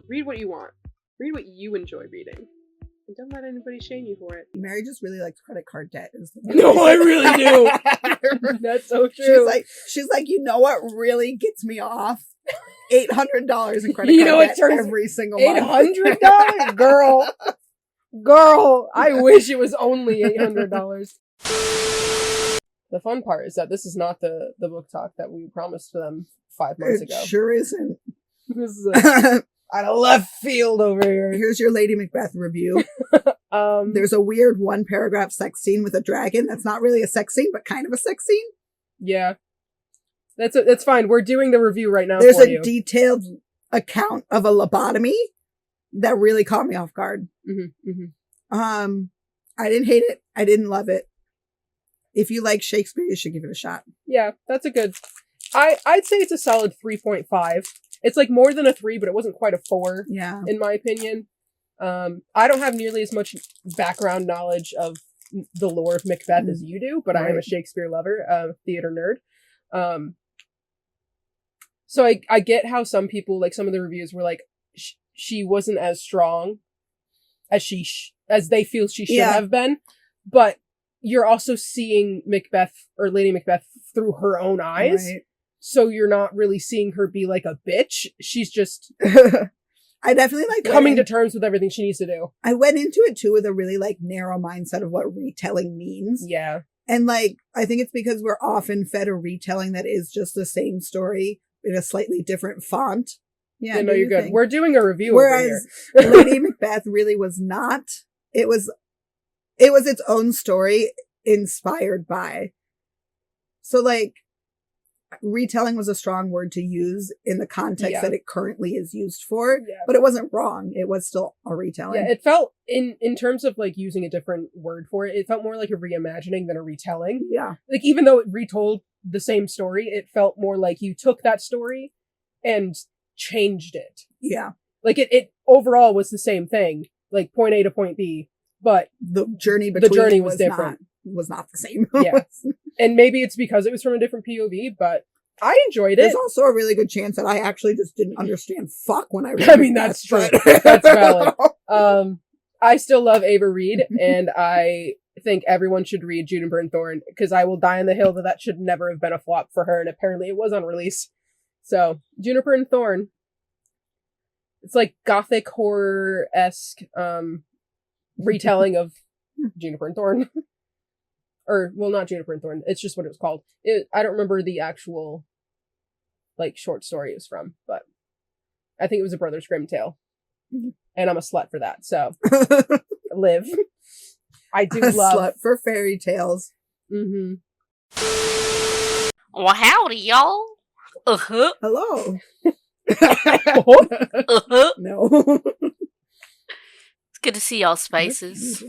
read what you want. Read what you enjoy reading. And don't let anybody shame you for it. Mary just really likes credit card debt. No, I really do. That's so true. She's like, you know what really gets me off? $800 in credit card debt every single month. $800? Girl, I wish it was only $800. The fun part is that this is not the book talk that we promised them 5 months ago. It sure isn't. This is out of left field over here. Here's your Lady Macbeth review. There's a weird 1-paragraph sex scene with a dragon. That's not really a sex scene, but kind of a sex scene. Yeah. That's fine. We're doing the review right now. There's a detailed account of a lobotomy that really caught me off guard. Mm-hmm, mm-hmm. I didn't hate it. I didn't love it. If you like Shakespeare, you should give it a shot. Yeah, that's a good... I'd say it's a solid 3.5. It's like more than a 3, but it wasn't quite a 4. Yeah. In my opinion. I don't have nearly as much background knowledge of the lore of Macbeth as you do, but right. I am a Shakespeare lover, theater nerd. So I get how some people, like some of the reviews were like, she wasn't as strong as they feel she should have been, but you're also seeing Macbeth or Lady Macbeth through her own eyes. Right. So you're not really seeing her be like a bitch. She's just I definitely like coming to terms with everything she needs to do. I went into it too with a really like narrow mindset of what retelling means. Yeah. And like, I think it's because we're often fed a retelling that is just the same story in a slightly different font. Yeah, no, you're good. We're doing a review. Whereas Lady Macbeth really was not. It was its own story inspired by. So like, retelling was a strong word to use in the context that it currently is used for, but it wasn't wrong. It was still a retelling. Yeah, it felt, in terms of like using a different word for it, it felt more like a reimagining than a retelling. Yeah. Like even though it retold the same story, it felt more like you took that story and changed it. Yeah. Like it overall was the same thing, like point A to point B, but the journey was different. Was not the same. Yeah. And maybe it's because it was from a different POV, but I enjoyed it. There's also a really good chance that I actually just didn't understand fuck when I read it. I mean, that's true. That's valid. I still love Ava Reed, and I think everyone should read Juniper and Thorn, because I will die on the hill that should never have been a flop for her, and apparently it was on release. So, Juniper and Thorn. It's like gothic horror-esque retelling of Juniper and Thorn. Or, well, not Juniper and Thorn. It's just what it was called. I don't remember the actual, like, short story it was from, but I think it was a Brothers Grimm tale. Mm-hmm. And I'm a slut for that, so live. I do love... slut for fairy tales. Mm-hmm. Well, howdy, y'all. Uh-huh. Hello. Uh-huh. No. It's good to see y'all, Spices.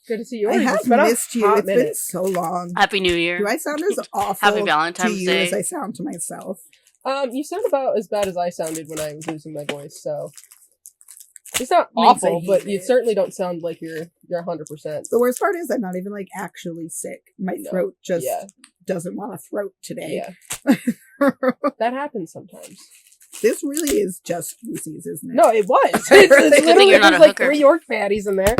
Good to see you. I have missed you. It's been so long. Happy New Year. Do I sound as awful Happy Valentine's to you Day as I sound to myself? You sound about as bad as I sounded when I was losing my voice, so it's not awful, but you certainly don't sound like you're 100%. The worst part is I'm not even like actually sick. My throat just doesn't want a throat today. Yeah. That happens sometimes. This really is just feces, isn't it? No, it was. It's literally you're not a like hooker. 3 York patties in there.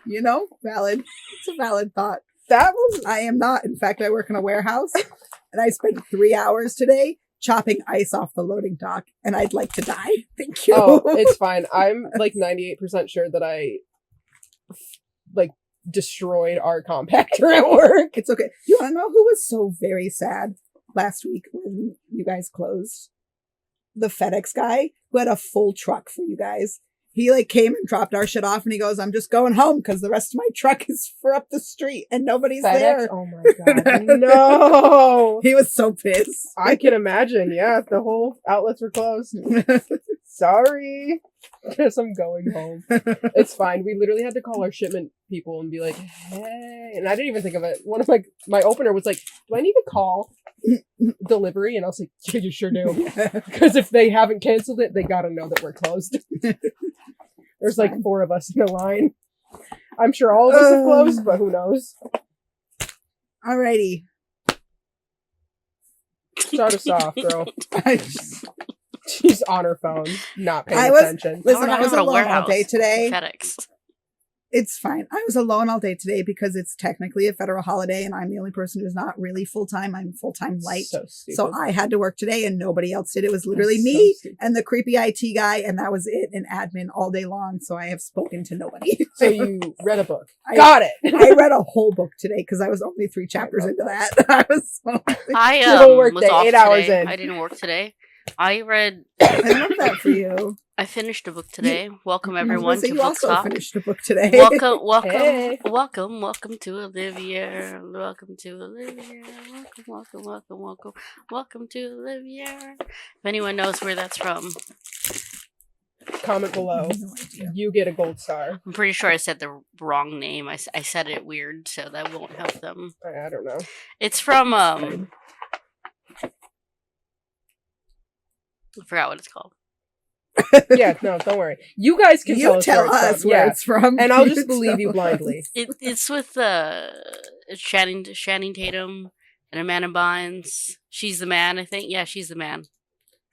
You know, valid. It's a valid thought. I am not. In fact, I work in a warehouse, and I spent 3 hours today chopping ice off the loading dock, and I'd like to die. Thank you. Oh, it's fine. I'm like 98% sure that I like destroyed our compactor at work. It's okay. You want to know who was so very sad last week when you guys closed? The FedEx guy who had a full truck for you guys. He like came and dropped our shit off, and he goes, "I'm just going home because the rest of my truck is for up the street and nobody's FedEx? there." Oh my god, no! He was so pissed. I can imagine. Yeah, the whole outlets were closed. Sorry, guess I'm going home. It's fine. We literally had to call our shipment people and be like, "Hey," and I didn't even think of it. One of my opener was like, "Do I need to call delivery?" And I was like, "Yeah, you sure do," because if they haven't canceled it, they gotta know that we're closed. There's like 4 of us in the line. I'm sure all of us have closed, but who knows? Alrighty. Start us off, girl. I just- She's on her phone, not paying was- attention. Listen, We're I was having a alone all warehouse. day today. FedEx. It's fine. I was alone all day today because it's technically a federal holiday and I'm the only person who's not really full-time. I'm full-time light. So stupid. So I had to work today and nobody else did. It was literally That's so me stupid. and the creepy IT guy, and that was it, and admin all day long. So I have spoken to nobody. So you read a book. I- Got it. I read a whole book today because I was only 3 chapters into that. I was so I Your whole work was day, off 8 hours today. in. I didn't work today. I read. I love that for you. I finished a book today. Welcome I was gonna everyone say to you Book also Talk. finished a book today. Welcome Hey. to Olivia. Welcome to Olivia. Welcome to Olivia. If anyone knows where that's from, Comment below. No idea. You get a gold star. I'm pretty sure I said the wrong name. I said it weird, so that won't help them. I don't know. It's from I forgot what it's called. Yeah, no, don't worry. You guys can You tell where us it's from. where Yeah. it's from. And I'll You just believe you tell blindly. us. It's with Channing Tatum and Amanda Bynes. She's the man, I think. Yeah, she's the man.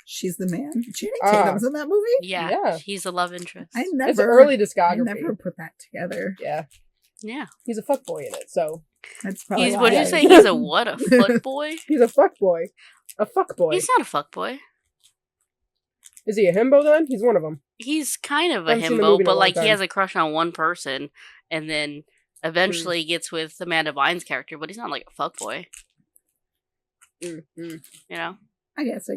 She's the man. Channing Ah. Tatum's in that movie? Yeah, he's a love interest. I It's never early I discography. never put that together. Yeah. Yeah. He's a fuckboy in it, so That's probably He's why what'd you I- say? He's a what? A foot boy? he's a fuckboy. A fuckboy. He's not a fuck boy. Is he a himbo then? He's one of them. He's kind of a Haven't seen the himbo, movie in a but long like he time. has a crush on one person, and then eventually gets with Amanda Bynes' character. But he's not like a fuck boy, Mm-hmm. you know. I guess.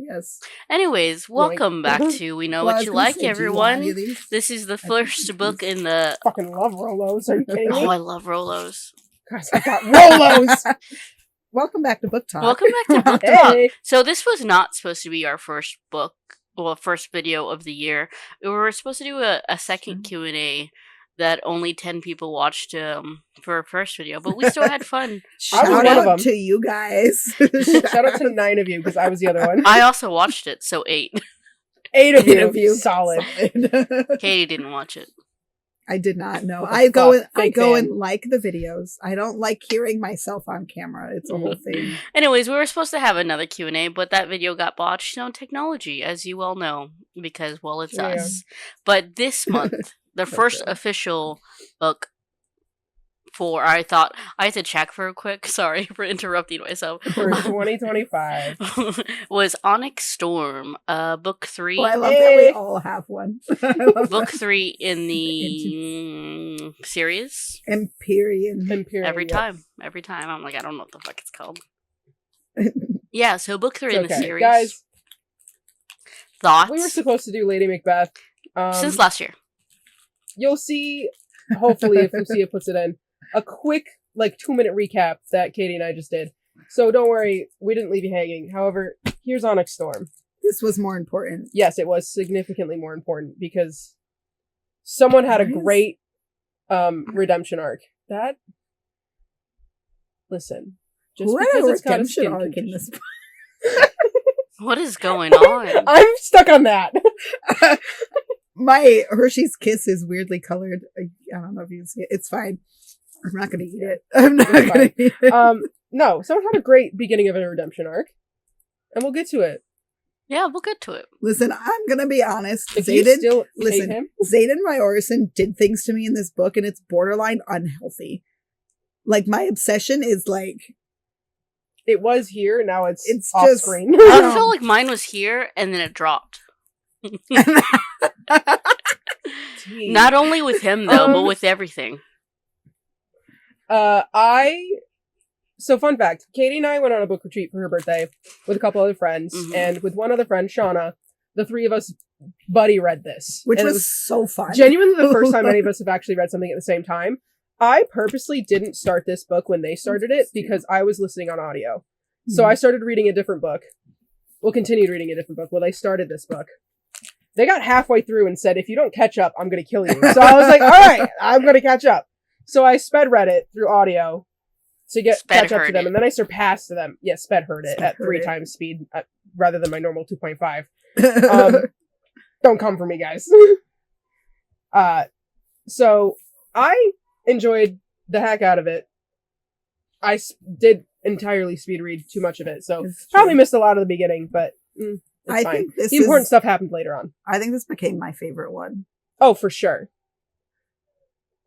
Anyways, welcome back to We Know Well, I What was You gonna Like, say, do you want everyone. any of these? This is the I think first book in the. Fucking love Rolos. Are you kidding me? Oh, I love Rolos. Guys, I got Rolos. Welcome back to Book Talk. Welcome back to Book Talk. Hey. So this was not supposed to be our first book, well, first video of the year. We were supposed to do a second Q&A that only 10 people watched for our first video, but we still had fun. I was Shout one of them. out to you guys. Shout out to 9 of you because I was the other one. I also watched it, so 8. 8 of Eight you. of you. Solid. Katie didn't watch it. I did not know. What the I go fuck? and I Big go fan. and like the videos. I don't like hearing myself on camera. It's a whole thing. Anyways, we were supposed to have another Q&A, but that video got botched. Technology, as you all know, because, well, it's Yeah. us. But this month, the first Okay. official book for, I thought, I had to check for a quick, sorry for interrupting myself, For 2025. was Onyx Storm, book 3. Well, I love that we all have one. I love Book that. 3 in the series. Empyrean. Imperial. Every time. I'm like, I don't know what the fuck it's called. Yeah, so book 3 in the Okay. series. Guys, Thoughts? we were supposed to do Lady Macbeth. Since last year. You'll see, hopefully, if Lucia puts it in, a quick, 2-minute recap that Katie and I just did. So don't worry, we didn't leave you hanging. However, here's Onyx Storm. This was more important. Yes, it was significantly more important because someone had a Nice. great redemption arc. Listen, just Who had because a it's got a redemption skin arc in condition- this? What is going on? I'm stuck on that. My Hershey's Kiss is weirdly colored. I don't know if you can see it. It's fine. I'm not going to eat it. I'm not It's going to eat it. No, someone had a great beginning of a redemption arc, and we'll get to it. Yeah, we'll get to it. Listen, I'm going to be honest. If you Zayden, still listen, hate him, Zayden Ryorson did things to me in this book, and it's borderline unhealthy. Like, my obsession is like, it was here. Now it's It's off just- screen. I No. feel like mine was here and then it dropped. Not only with him though, but with everything. So fun fact, Katie and I went on a book retreat for her birthday with a couple other friends, Mhm. and with one other friend, Shauna, the three of us buddy read this. which And it was so fun. genuinely the first time any of us have actually read something at the same time. I purposely didn't start this book when they started it because I was listening on audio. So I started reading a different book. Well, continued reading a different book while they started this book. They got halfway through and said, if you don't catch up, I'm going to kill you. So I was like, all right, I'm going to catch up. So I sped read it through audio to catch up to them. heard And then I surpassed them. Yeah, sped heard it Sped at heard 3 it. times speed rather than my normal 2.5. Um, Don't come for me, guys. So I enjoyed the heck out of it. did entirely speed read too much of it, so It's probably true. missed a lot of the beginning, but it's I fine. think this The important is, stuff happened later on. I think this became my favorite one. Oh, for sure.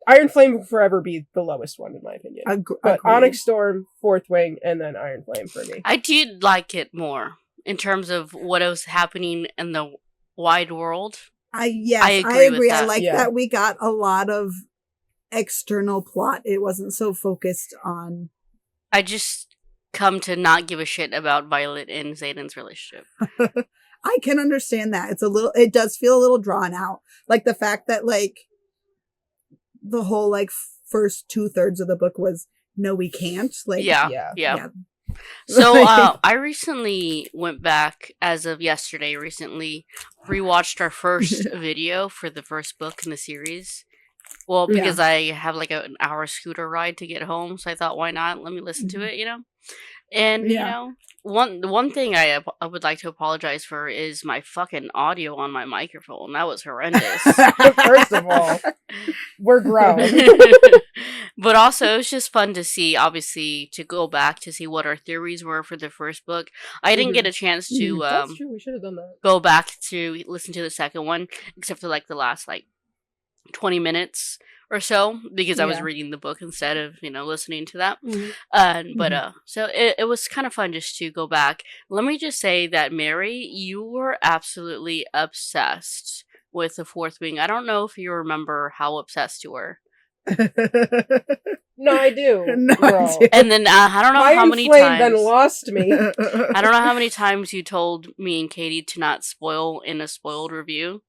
Iron Flame will forever be the lowest one, in my opinion. But Agreed. Onyx Storm, Fourth Wing, and then Iron Flame for me. I did like it more in terms of what was happening in the wide world. I agree agree. with I that. like Yeah. that we got a lot of external plot. It wasn't so focused on. I just come to not give a shit about Violet and Zayden's relationship. I can understand that. It does feel a little drawn out. Like the fact that like the whole like first 2/3 of the book was no, we can't. Like Yeah. So I recently went back, as of yesterday, rewatched our first video for the first book in the series. Well, because I have like an hour scooter ride to get home, so I thought, why not? Let me listen to it, you know? And, you know, one thing I would like to apologize for is my fucking audio on my microphone. That was horrendous. First of all, we're grown. But also, it was just fun to see, obviously, to go back to see what our theories were for the first book. I didn't get a chance to That's true. We should have done that. go back to listen to the second one, except for like the last like 20 minutes or so, because I was reading the book instead of, you know, listening to that. But so it was kind of fun just to go back. Let me just say that, Mary, you were absolutely obsessed with the Fourth Wing. I don't know if you remember how obsessed you were. No, I do. No, girl. I do. And then I don't know how Iron many Flame times then lost me. I don't know how many times you told me and Katie to not spoil in a spoiled review.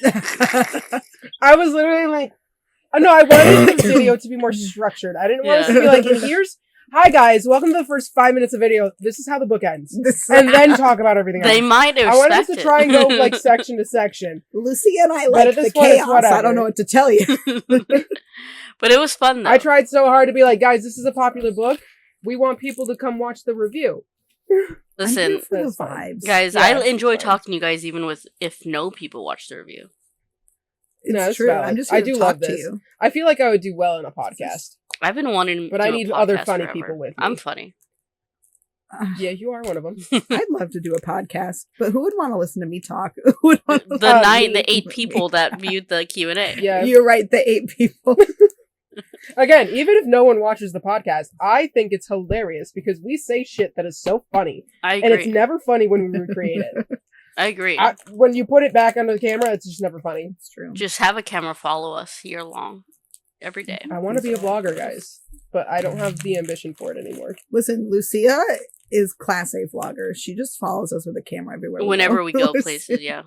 I was literally like, no, I wanted the video to be more structured. I didn't want us to be like, hi guys, welcome to the first 5 minutes of video. This is how the book ends. And then talk about everything else. They might have I wanted us to expected. try and go like section to section. Lucy and I But like at the this point, it's chaos. I whatever. don't know what to tell you. But it was fun though. I tried so hard to be like, guys, this is a popular book. We want people to come watch the review. Listen, I'm here for the That's fine. vibes. guys, Yeah, I enjoy it's fine. talking to you guys even if no people watch the review. It's No, it's true. valid. I'm just I here to do talk love to this. you. I feel like I would do well in a podcast. I've been wanting But to I do a need other podcast funny forever. people with me. I'm funny. Yeah, you are one of them. I'd love to do a podcast, but who would want to listen to me talk? Who would want to The 8 me. people that viewed the Q&A. Yeah. You're right, the 8 people. Again, even if no one watches the podcast, I think it's hilarious because we say shit that is so funny. I And it's agree. never funny when we recreate it. I agree. When you put it back under the camera, it's just never funny. It's true. Just have a camera follow us year long. Every day. I want to be a vlogger, guys. But I don't have the ambition for it anymore. Listen, Lucia is class A vlogger. She just follows us with a camera everywhere. Whenever we go Lucia. places, yeah.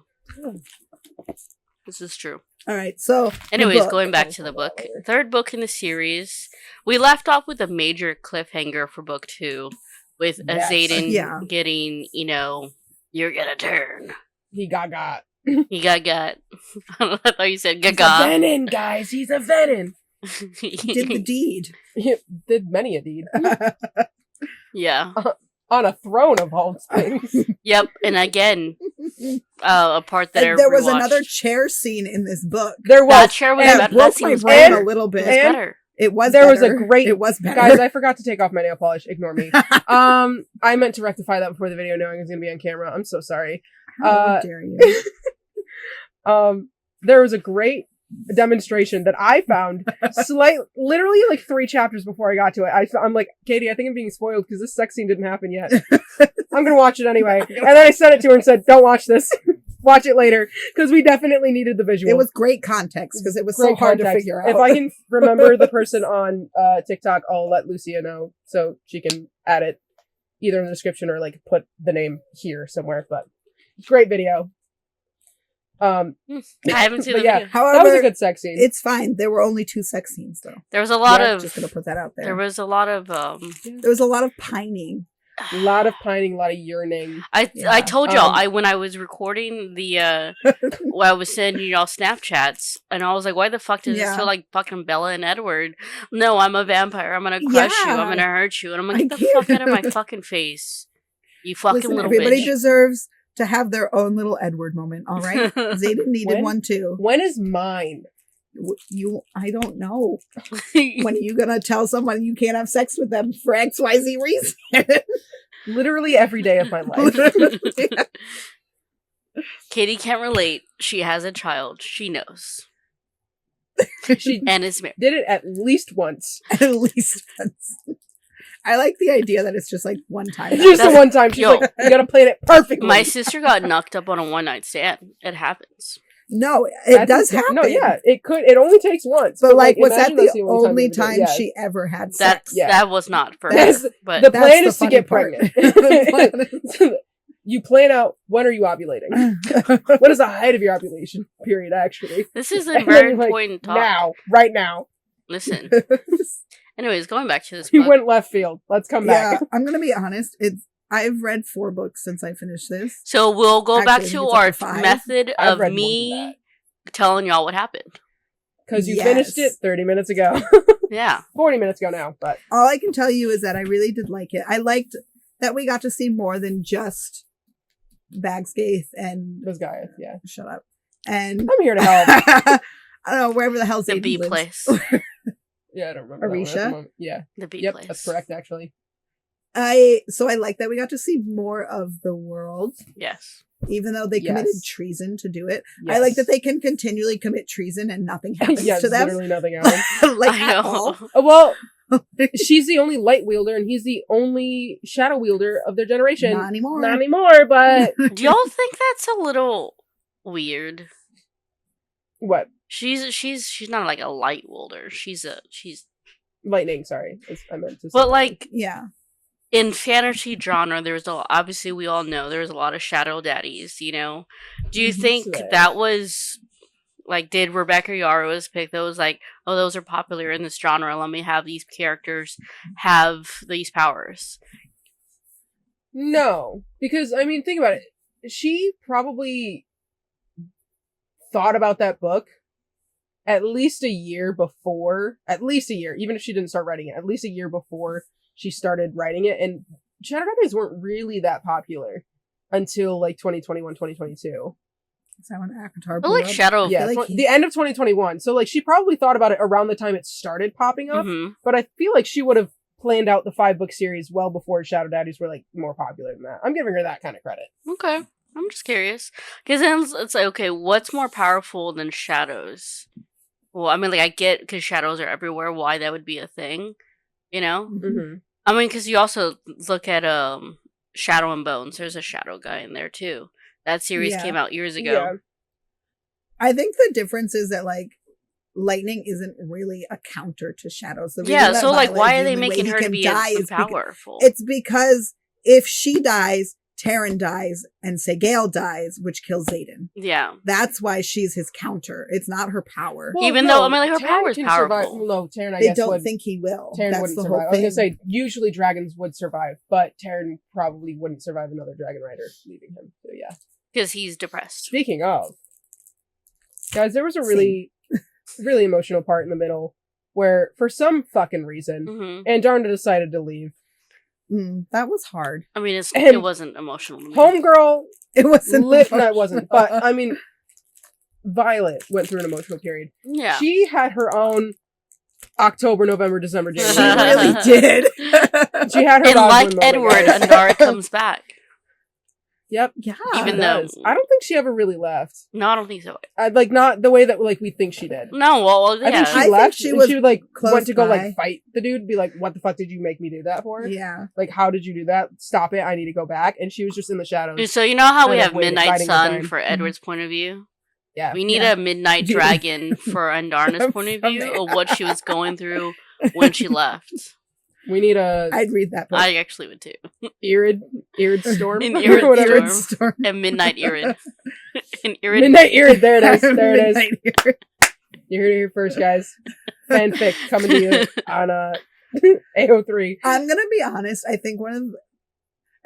This is true. All right, so the Anyways, book. going back to the book. Third book in the series. We left off with a major cliffhanger for book 2. With Yes. Zayden Yeah. getting, you know, you're gonna turn. He got. He got. I thought you said He's a gaga. venin, guys. He's a venin. He did the deed. He did many a deed. Yeah. On a throne of all things. Yep. And again, a part that I And there was rewatched. another chair scene in this book. There was. That chair was and better. Broke That my scene was brain better. a little bit. It was And- better. It was There was better. a great- It was better. Guys, I forgot to take off my nail polish. Ignore me. I meant to rectify that before the video, knowing it was going to be on camera. I'm so sorry. How dare you? There was a great demonstration that I found literally like 3 chapters before I got to it. I'm like, Katie, I think I'm being spoiled because this sex scene didn't happen yet. I'm going to watch it anyway. And then I sent it to her and said, don't watch this. Watch it later. Because we definitely needed the visual. It was great context because it was so Great hard to context. figure out. If I can remember the person on TikTok, I'll let Lucia know so she can add it either in the description or like put the name here somewhere. But great video. I haven't seen But the yeah. video. However, That was a good sex scene. it's fine. There were only 2 sex scenes though. There was a lot Yeah, of. Just gonna put that out there. There was a lot of. There was a lot of pining. A lot of pining, a lot of yearning. I Yeah. told y'all Um, when I was recording the when I was sending y'all Snapchats and I was like, why the fuck does this Yeah. feel like fucking Bella and Edward? No, I'm a vampire. I'm gonna crush you. I'm Yeah. gonna hurt you. And I'm like, I get the fuck out of my can't. fucking face. You fucking Listen, little everybody bitch. deserves to have their own little Edward moment. All right, Zayden needed When? one too. When is mine? I don't know. When are you gonna tell someone you can't have sex with them for XYZ reason? Literally every day of my life. Katie can't relate. She has a child. She knows. She And is married. did it at least once. At least once. I like the idea that it's just like one time. Just the one time. She's like, you gotta plan it perfectly. My sister got knocked up on a one-night stand. It happens. No, it does happen. No, yeah, it could. It only takes once. But like, was that imagine the that's only you ever time did it. Yeah. she ever had That sex? Yeah. that was not for That's- her. But The That's plan the is to funny get part. pregnant. The plan You plan out when are you ovulating? What is the height of your ovulation period? Actually, this is a And very then, like, important talk. now, right now. Listen. Anyways, going back to this He book. went left field. Let's come Yeah, back. I'm gonna be honest. I've read 4 books since I finished this. So we'll go back Actually, I to think our it's up to 5. method I've of read more than me that. telling y'all what happened. Because you Yes. finished it 30 minutes ago. Yeah. 40 minutes ago now, but All I can tell you is that I really did like it. I liked that we got to see more than just Bagscaith and those guys, yeah. shut up. And I'm here to help. I don't know, wherever the hell The Zayden B lives. place. Yeah, I don't remember. that one at the Arisha? moment. Yeah. The B Yep, place. that's correct, actually. I like that we got to see more of the world, Yes. even though they committed Yes. treason to do it. Yes. I like that they can continually commit treason and nothing happens Yes, to them. literally nothing else. Like I at know. all. Well, she's the only light wielder and he's the only shadow wielder of their generation. Not anymore. Not anymore, but Do y'all think that's a little weird? what? She's not like a light wielder. She's Lightning, sorry. I meant to say. but like Yeah. in fantasy genre, there's obviously we all know there's a lot of shadow daddies. You know, do you Mhm. think Right. that was like did Rebecca Yarros pick those like oh those are popular in this genre? Let me have these characters have these powers. No, because I mean, think about it. She probably thought about that book at least a year before. At least a year, even if she didn't start writing it. At least a year before she started writing it, and Shadow Daddies weren't really that popular until like 2021, 2022. Is that when Akatar But blew like up? Shadow. Yeah, feel like the end of 2021. So like she probably thought about it around the time it started popping up. Mhm. But I feel like she would have planned out the 5-book series well before Shadow Daddies were like more popular than that. I'm giving her that kind of credit. Okay. I'm just curious. Because then it's like, okay, what's more powerful than shadows? Well, I mean, like, I get because shadows are everywhere, why that would be a thing, you know? Mm-hmm. I mean, because you also look at Shadow and Bones. There's a shadow guy in there, too. That series Yeah. came out years ago. Yeah. I think the difference is that like lightning isn't really a counter to shadows. The reason Yeah, that so, like, Violet why is are the they only way making he her to can be die is powerful? It's because if she dies, Taryn dies, and Segale dies, which kills Zayden. Yeah. That's why she's his counter. It's not her power. Well, Even no, though, I mean, like, her Taryn power's can powerful. survive. Well, no, Taryn, I They guess, don't would. think he will. Taryn That's wouldn't the survive. whole I was thing. gonna say, usually dragons would survive, but Taryn probably wouldn't survive another dragon rider leaving him. So yeah. Because he's depressed. Speaking of, guys, there was a really, really emotional part in the middle where, for some fucking reason, Hmm. Andarna decided to leave. That was hard. I mean, And it wasn't emotional to me. Homegirl It wasn't. no, it wasn't. But I mean, Violet went through an emotional period. Yeah. She had her own October, November, December, She January. really did. She had her And like Rosalind moment, Edward, guys. Andara comes back. Yep. Yeah. Even She though- does. I don't think she ever really left. No, I don't think so. Like not the way that like we think she did. No, well, yeah. I think she I think left. she and was she would like close went to go by. like fight the dude. Be like, what the fuck did you make me do that for? Yeah. Like, how did you do that? Stop it! I need to go back. And she was just in the shadows. So you know how we kind of have waiting, Midnight biding her Sun time. for Edward's point of view? Yeah. We need Yeah. a Midnight Dragon for Andarna's point of view of what she was going through when she left. We need a I'd read that book. I actually would too. Irid Storm. An or Irid whatever. Storm. Storm. A Midnight Irid. An Irid. Midnight Irid. There it is. There it is. Midnight Irid. You heard it here first, guys. Fanfic coming to you on AO3. I'm gonna be honest. I think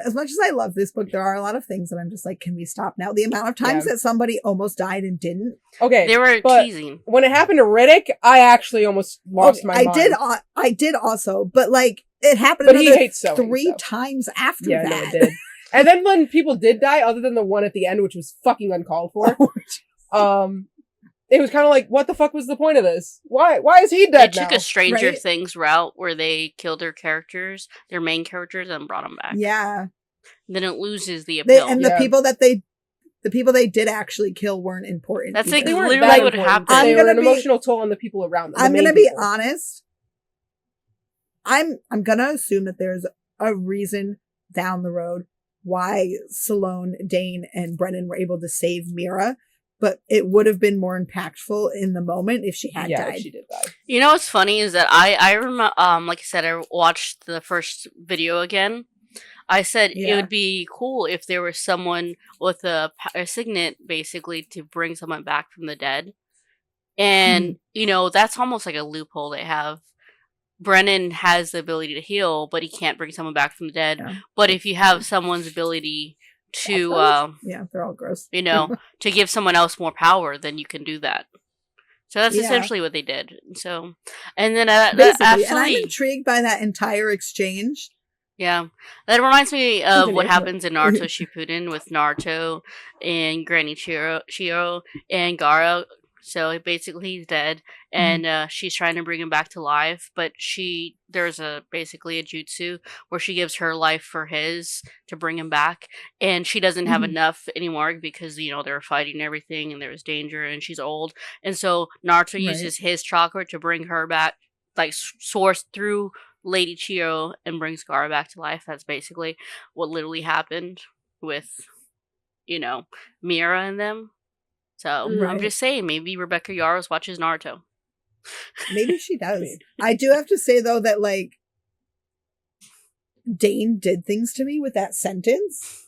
as much as I love this book, there are a lot of things that I'm just like, can we stop now? The amount of times Yeah. that somebody almost died and didn't. Okay. They were but teasing. when it happened to Riddick, I actually almost lost my mind. I did also, but like it happened But he another hates sewing, 3 so. times after Yeah, that. no, it did. And then when people did die, other than the one at the end, which was fucking uncalled for, it was kind of like, what the fuck was the point of this? Why is he They dead took now? a Stranger right? Things route where they killed their characters, their main characters, and brought them back. Yeah. Then it loses the appeal. And Yeah. the people they did actually kill weren't important. That's either. like They weren't literally that what important, but happened. They I'm were gonna an be- emotional toll on the people around them. I'm the main gonna be people. honest. I'm gonna assume that there's a reason down the road why Salone, Dane, and Brennan were able to save Mira, but it would have been more impactful in the moment if she had Yeah, died. she did die. You know what's funny is that I remember, like I said, I watched the first video again. I said it Yeah. would be cool if there was someone with a signet, basically, to bring someone back from the dead. And, you know, that's almost like a loophole they have. Brennan has the ability to heal, but he can't bring someone back from the dead. Yeah. But if you have someone's ability to, Yeah, they're all gross. you know, to give someone else more power, then you can do that. So that's Yeah. essentially what they did. So, and then that Basically, and I'm absolutely, intrigued by that entire exchange. yeah, that reminds me of Even what if- happens in Naruto Shippuden with Naruto and Granny Shiro and Gaara. So basically, he's dead, and she's trying to bring him back to life. But there's basically a jutsu where she gives her life for his to bring him back, and she doesn't have Mhm. enough anymore because they're fighting everything, and there's danger, and she's old, and so Naruto Right. uses his chakra to bring her back, like sourced through Lady Chio, and brings Gaara back to life. That's basically what literally happened with, Mira and them. So I'm Right. just saying, maybe Rebecca Yarros watches Naruto. Maybe she does. I do have to say though that like Dane did things to me with that sentence.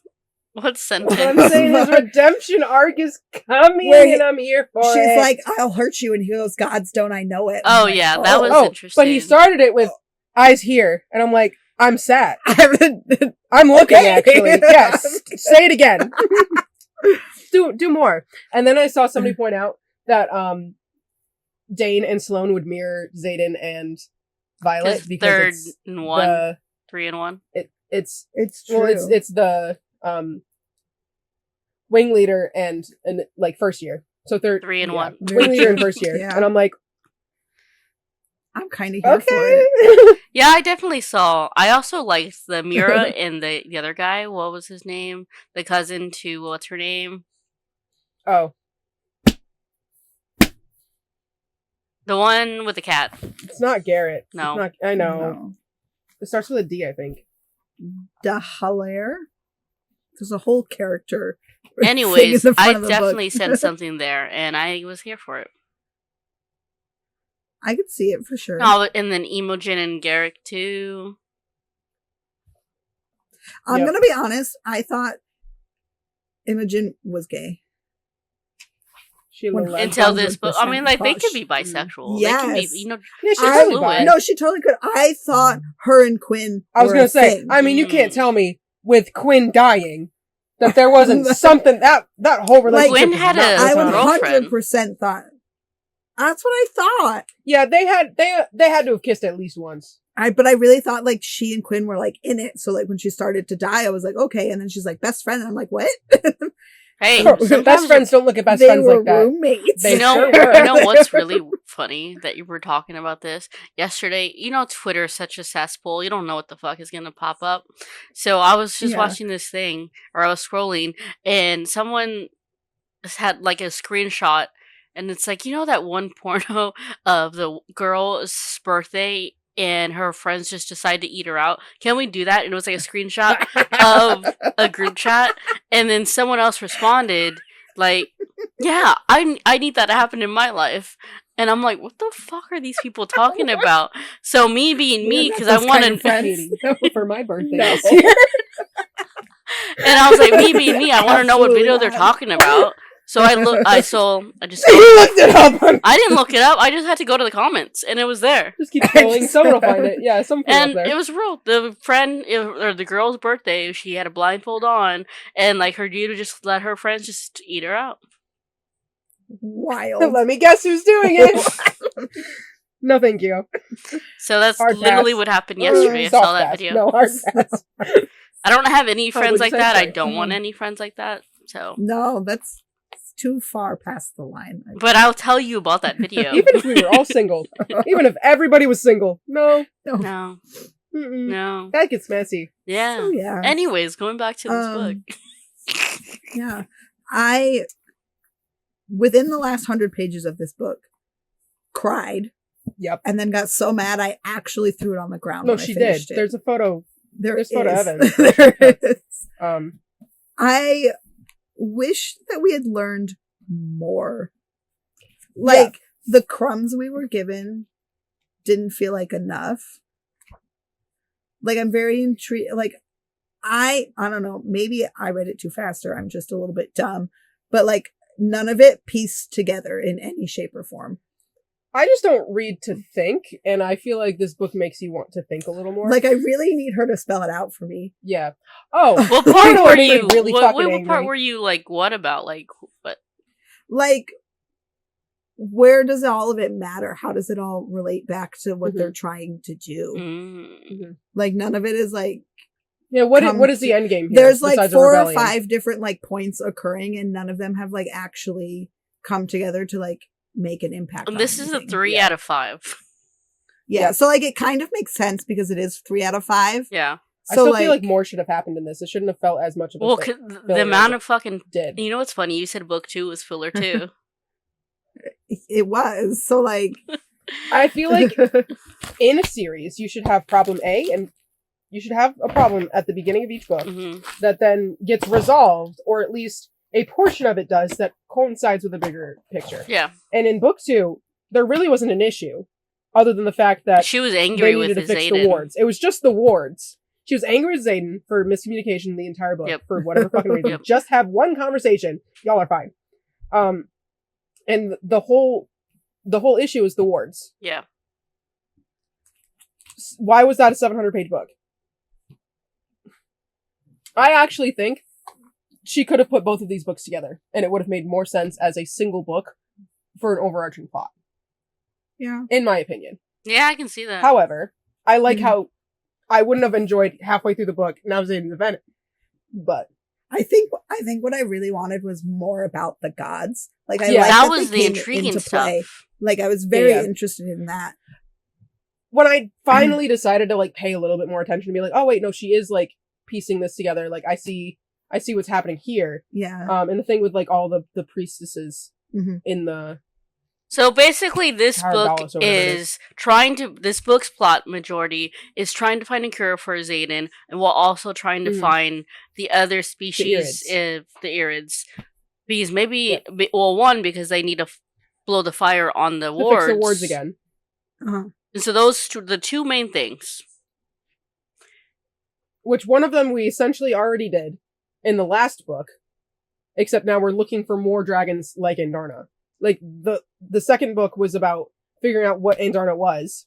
What What sentence? I'm saying his redemption arc is coming, Wait, and I'm here for it. She's like, "I'll hurt you," and he goes, "Gods don't I know it." Oh, I'm like, yeah, that was interesting. But he started it with eyes here, and I'm like, I'm sad. I'm I'm looking Okay. actually. Yes, say it again. do more. And then I saw somebody point out that Dane and Sloane would mirror Xaden and Violet because third it's and one, the 3 and 1. It's true. well, it's the wing leader and like first year. So third 3 and yeah, 1. wing leader in first year, Yeah. and I'm like, I'm kind of here for it. okay. Yeah, I definitely saw. I also liked the Mira and the other guy. What was his name? The cousin to what's her name? Oh, The one with the cat. it's not Garrett. No. It's not, I know. No. It starts with a D, I think. Dahaler. There's a whole character. thing Anyways, in the front I of the book. definitely sensed something there, and I was here for it. I could see it for sure. Oh, and then Imogen and Garrick too. I'm Yep. gonna be honest. I thought Imogen was gay. She When- looked Until this book, I 100% mean, like they could Posh. be bisexual. Yes. They can be, Yeah, she's I- totally bi. No, she totally could. I thought her and Quinn. I was were gonna a say. thing. I mean, you can't Mm. tell me with Quinn dying that there wasn't something that whole relationship. Quinn was had not a I platonic. girlfriend. 100% thought. That's what I thought. Yeah, they had to have kissed at least once. But I really thought like she and Quinn were like in it. So like when she started to die, I was like, okay. And then she's like best friend. And I'm like, what? Hey, Best sometimes friends don't look at best they friends were like that. roommates. They you know, sure were. you know what's really funny that you were talking about this yesterday. Twitter is such a cesspool. You don't know what the fuck is gonna pop up. So I was just Yeah. watching this thing, or I was scrolling, and someone had like a screenshot, and it's like that one porno of the girl's birthday. And her friends just decide to eat her out. Can we do that? And it was like a screenshot of a group chat, and then someone else responded like, "Yeah, I need that to happen in my life." And I'm like, "What the fuck are these people talking about?" So me being me, because I want to, Katie, for my birthday No. this year. and I was like, me being me, I want to know what video they're talking about. So I just You looked it up. I didn't look it up. I just had to go to the comments, and it was there. Just keep scrolling. Someone will find it. Yeah, some people up And there. it was real. The friend, or the girl's birthday, she had a blindfold on, and like her dude would just let her friends just eat her out. Wild. Let me guess who's doing it. No, thank you. So that's Hard literally pass. what happened yesterday. I saw Soft that pass. video. No, hard pass. I don't have any How friends would like you that. I say? don't want any friends like that. So No, that's too far past the line. But I'll tell you about that video. Even if we were all single. Even if everybody was single. No. No. Mm-mm. No. That gets messy. Yeah. So, yeah. Anyways, going back to this book. Yeah. Within the last 100 pages of this book, cried. Yep. And then got so mad I actually threw it on the ground. No, when she I did. finished it. There's a photo. There's photo evidence. There is. I wish that we had learned more. Like, the crumbs we were given didn't feel like enough. Like, I'm very intrigued. Like, I don't know. Maybe I read it too fast or I'm just a little bit dumb. But, like, none of it pieced together in any shape or form. I just don't read to think, and I feel like this book makes you want to think a little more. Like, I really need her to spell it out for me. Yeah. Oh, What part were you you? really What fucking part angry? were you like? What about like what? Like, where does all of it matter? How does it all relate back to what they're trying to do? Mm. Like, none of it is like, yeah. What is the end game here? there's like besides a 4 or rebellion? 5 different like points occurring, and none of them have like actually come together to like make an impact. And on this is a anything. 3 out of 5. Yeah, so like it kind of makes sense because it is 3 out of 5. Yeah. I So still like, feel like more should have happened in this. It shouldn't have felt as much of a Well, thing. the amount of fucking. Did. You know what's funny? You said book 2 was filler too. it was. So like, I feel like in a series, you should have problem A, and you should have a problem at the beginning of each book that then gets resolved, or at least a portion of it does, that coincides with a bigger picture. Yeah. And in book 2, there really wasn't an issue, other than the fact that She was they angry needed with to fix Zayden. the wards. It was just the wards. She was angry with Zayden for miscommunication the entire book, for whatever fucking reason. Yep. Just have one conversation. Y'all are fine. And the whole issue is the wards. Yeah. Why was that a 700-page book? I actually think she could have put both of these books together, and it would have made more sense as a single book for an overarching plot. yeah. In my opinion. Yeah, I can see that. However, I like how I wouldn't have enjoyed halfway through the book, now Zayden's event. But I think what I really wanted was more about the gods. Like, I Yeah. liked that they was the came intriguing into stuff. play. Like, I was very Yeah. interested in that. when I finally decided to like pay a little bit more attention, to be like, oh wait, no, she is like piecing this together. Like I see what's happening here. Yeah. And the thing with like all the priestesses Mhm. in the So basically, this Tower of book Dallas or whatever it is trying to. This book's plot majority is trying to find a cure for Zayden, and while also trying to find the other species, the Irids, because maybe, one, because they need to blow the fire on the to wards. fix the wards again. Uh-huh. And so those the two main things. Which one of them we essentially already did in the last book, except now we're looking for more dragons like Andarna. Like the second book was about figuring out what Andarna was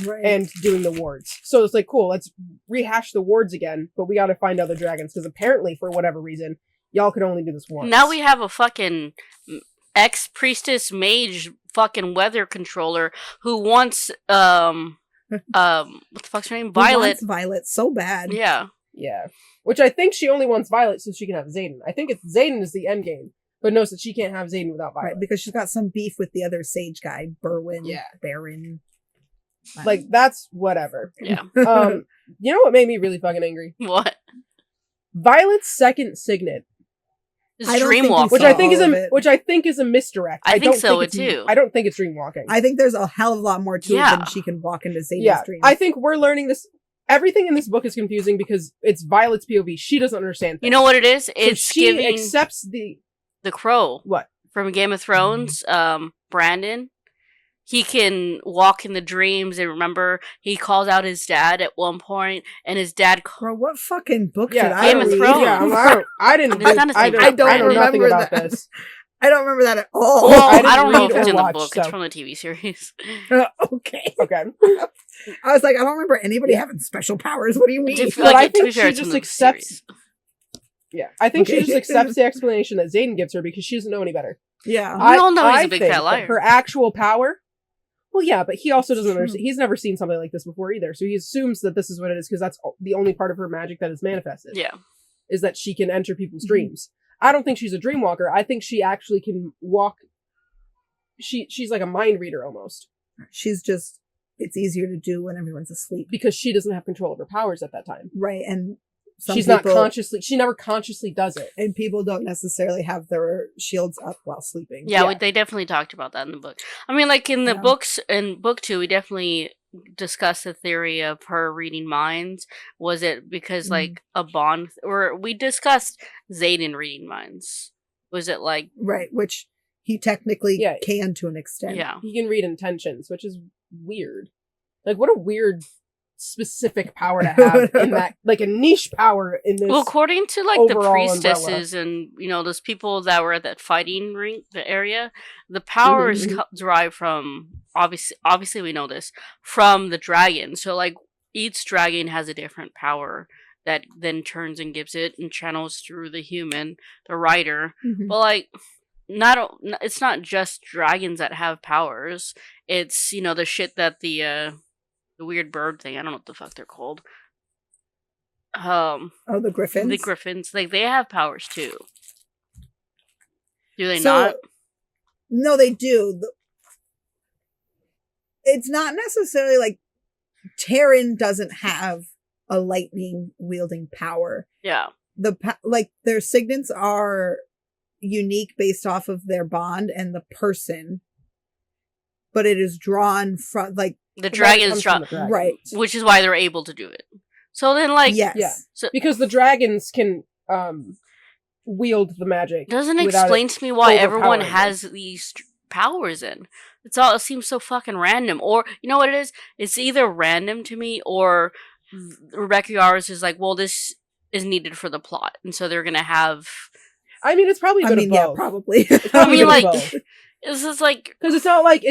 Right. and doing the wards. So it's like, cool, let's rehash the wards again, but we gotta find other dragons, because apparently, for whatever reason, y'all could only do this once. Now we have a fucking ex-priestess mage fucking weather controller who wants what the fuck's her name? Who Violet. wants Violet so bad. Yeah. Yeah. Which I think she only wants Violet so she can have Zayden. I think Zayden is the end game, but knows that she can't have Zayden without Violet. Right, because she's got some beef with the other sage guy, Berwin, Yeah. Baron. Like, that's whatever. Yeah. You know what made me really fucking angry? What? Violet's second signet, It's I don't think Dreamwalker. which saw I think is all of a it. which I think is a misdirect. I think don't so, it's- too. I don't think it's dreamwalking. I think there's a hell of a lot more to Yeah. it than she can walk into Zayden's Yeah, dreams. I think we're learning this. Everything in this book is confusing because it's Violet's POV. She doesn't understand things. You know what it is? So It's she giving accepts the the crow what? from Game of Thrones, Brandon. He can walk in the dreams, and remember, he calls out his dad at one point, and his dad. Bro, what fucking book Yeah, did I Game of read? Thrones. Yeah, I didn't. It's not the same I book, don't right? know nothing remember about that. this. I don't remember that at all. Well, I didn't I don't know read if it's or in the watch, book. so- It's from the TV series. Okay. Okay, I was like, I don't remember anybody having special powers. What do you mean? If- but I to be think fair, she it's from just the accepts. series. Yeah, I think she Okay. just accepts the explanation that Zayden gives her because she doesn't know any better. Yeah. We all know he's a big think fat that liar. Her actual power. Well, yeah, but he also doesn't True. understand. He's never seen something like this before either, so he assumes that this is what it is because that's the only part of her magic that is manifested. Yeah. Is that she can enter people's Mhm. dreams. I don't think she's a dreamwalker. I think she actually can walk. She's like a mind reader almost. She's just, it's easier to do when everyone's asleep. Because she doesn't have control of her powers at that time. Right, and she's not consciously, she never consciously does it. And people don't necessarily have their shields up while sleeping. Yeah, they definitely talked about that in the book. I mean, like in the books, in book 2, we definitely discussed the theory of her reading minds. Was it because like a bond, or we discussed Xaden reading minds? Was it like... Right, which he technically can to an extent. Yeah. He can read intentions, which is weird. Like, what a weird specific power to have in that, like a niche power in this. Well, according to like the priestesses umbrella. And those people that were at that fighting ring, the area, the powers derive from obviously we know this from the dragon. So like each dragon has a different power that then turns and gives it and channels through the human, the rider. But like it's not just dragons that have powers. It's the shit that the weird bird thing. I don't know what the fuck they're called. The griffins. The griffins, like they have powers too. Do they not? No, they do. It's not necessarily like Terran doesn't have a lightning wielding power. Yeah. Their signets are unique based off of their bond and the person, but it is drawn from like the dragon's drawn, right? Which is why they're able to do it. So then, like, so because the dragons can wield the magic. Doesn't explain to me why everyone has these powers in. It seems so fucking random. Or you know what it is? It's either random to me, or Rebecca Yarros is like, well, this is needed for the plot, and so they're gonna have. I mean, it's probably been yeah, probably. I mean, like, this is like because it's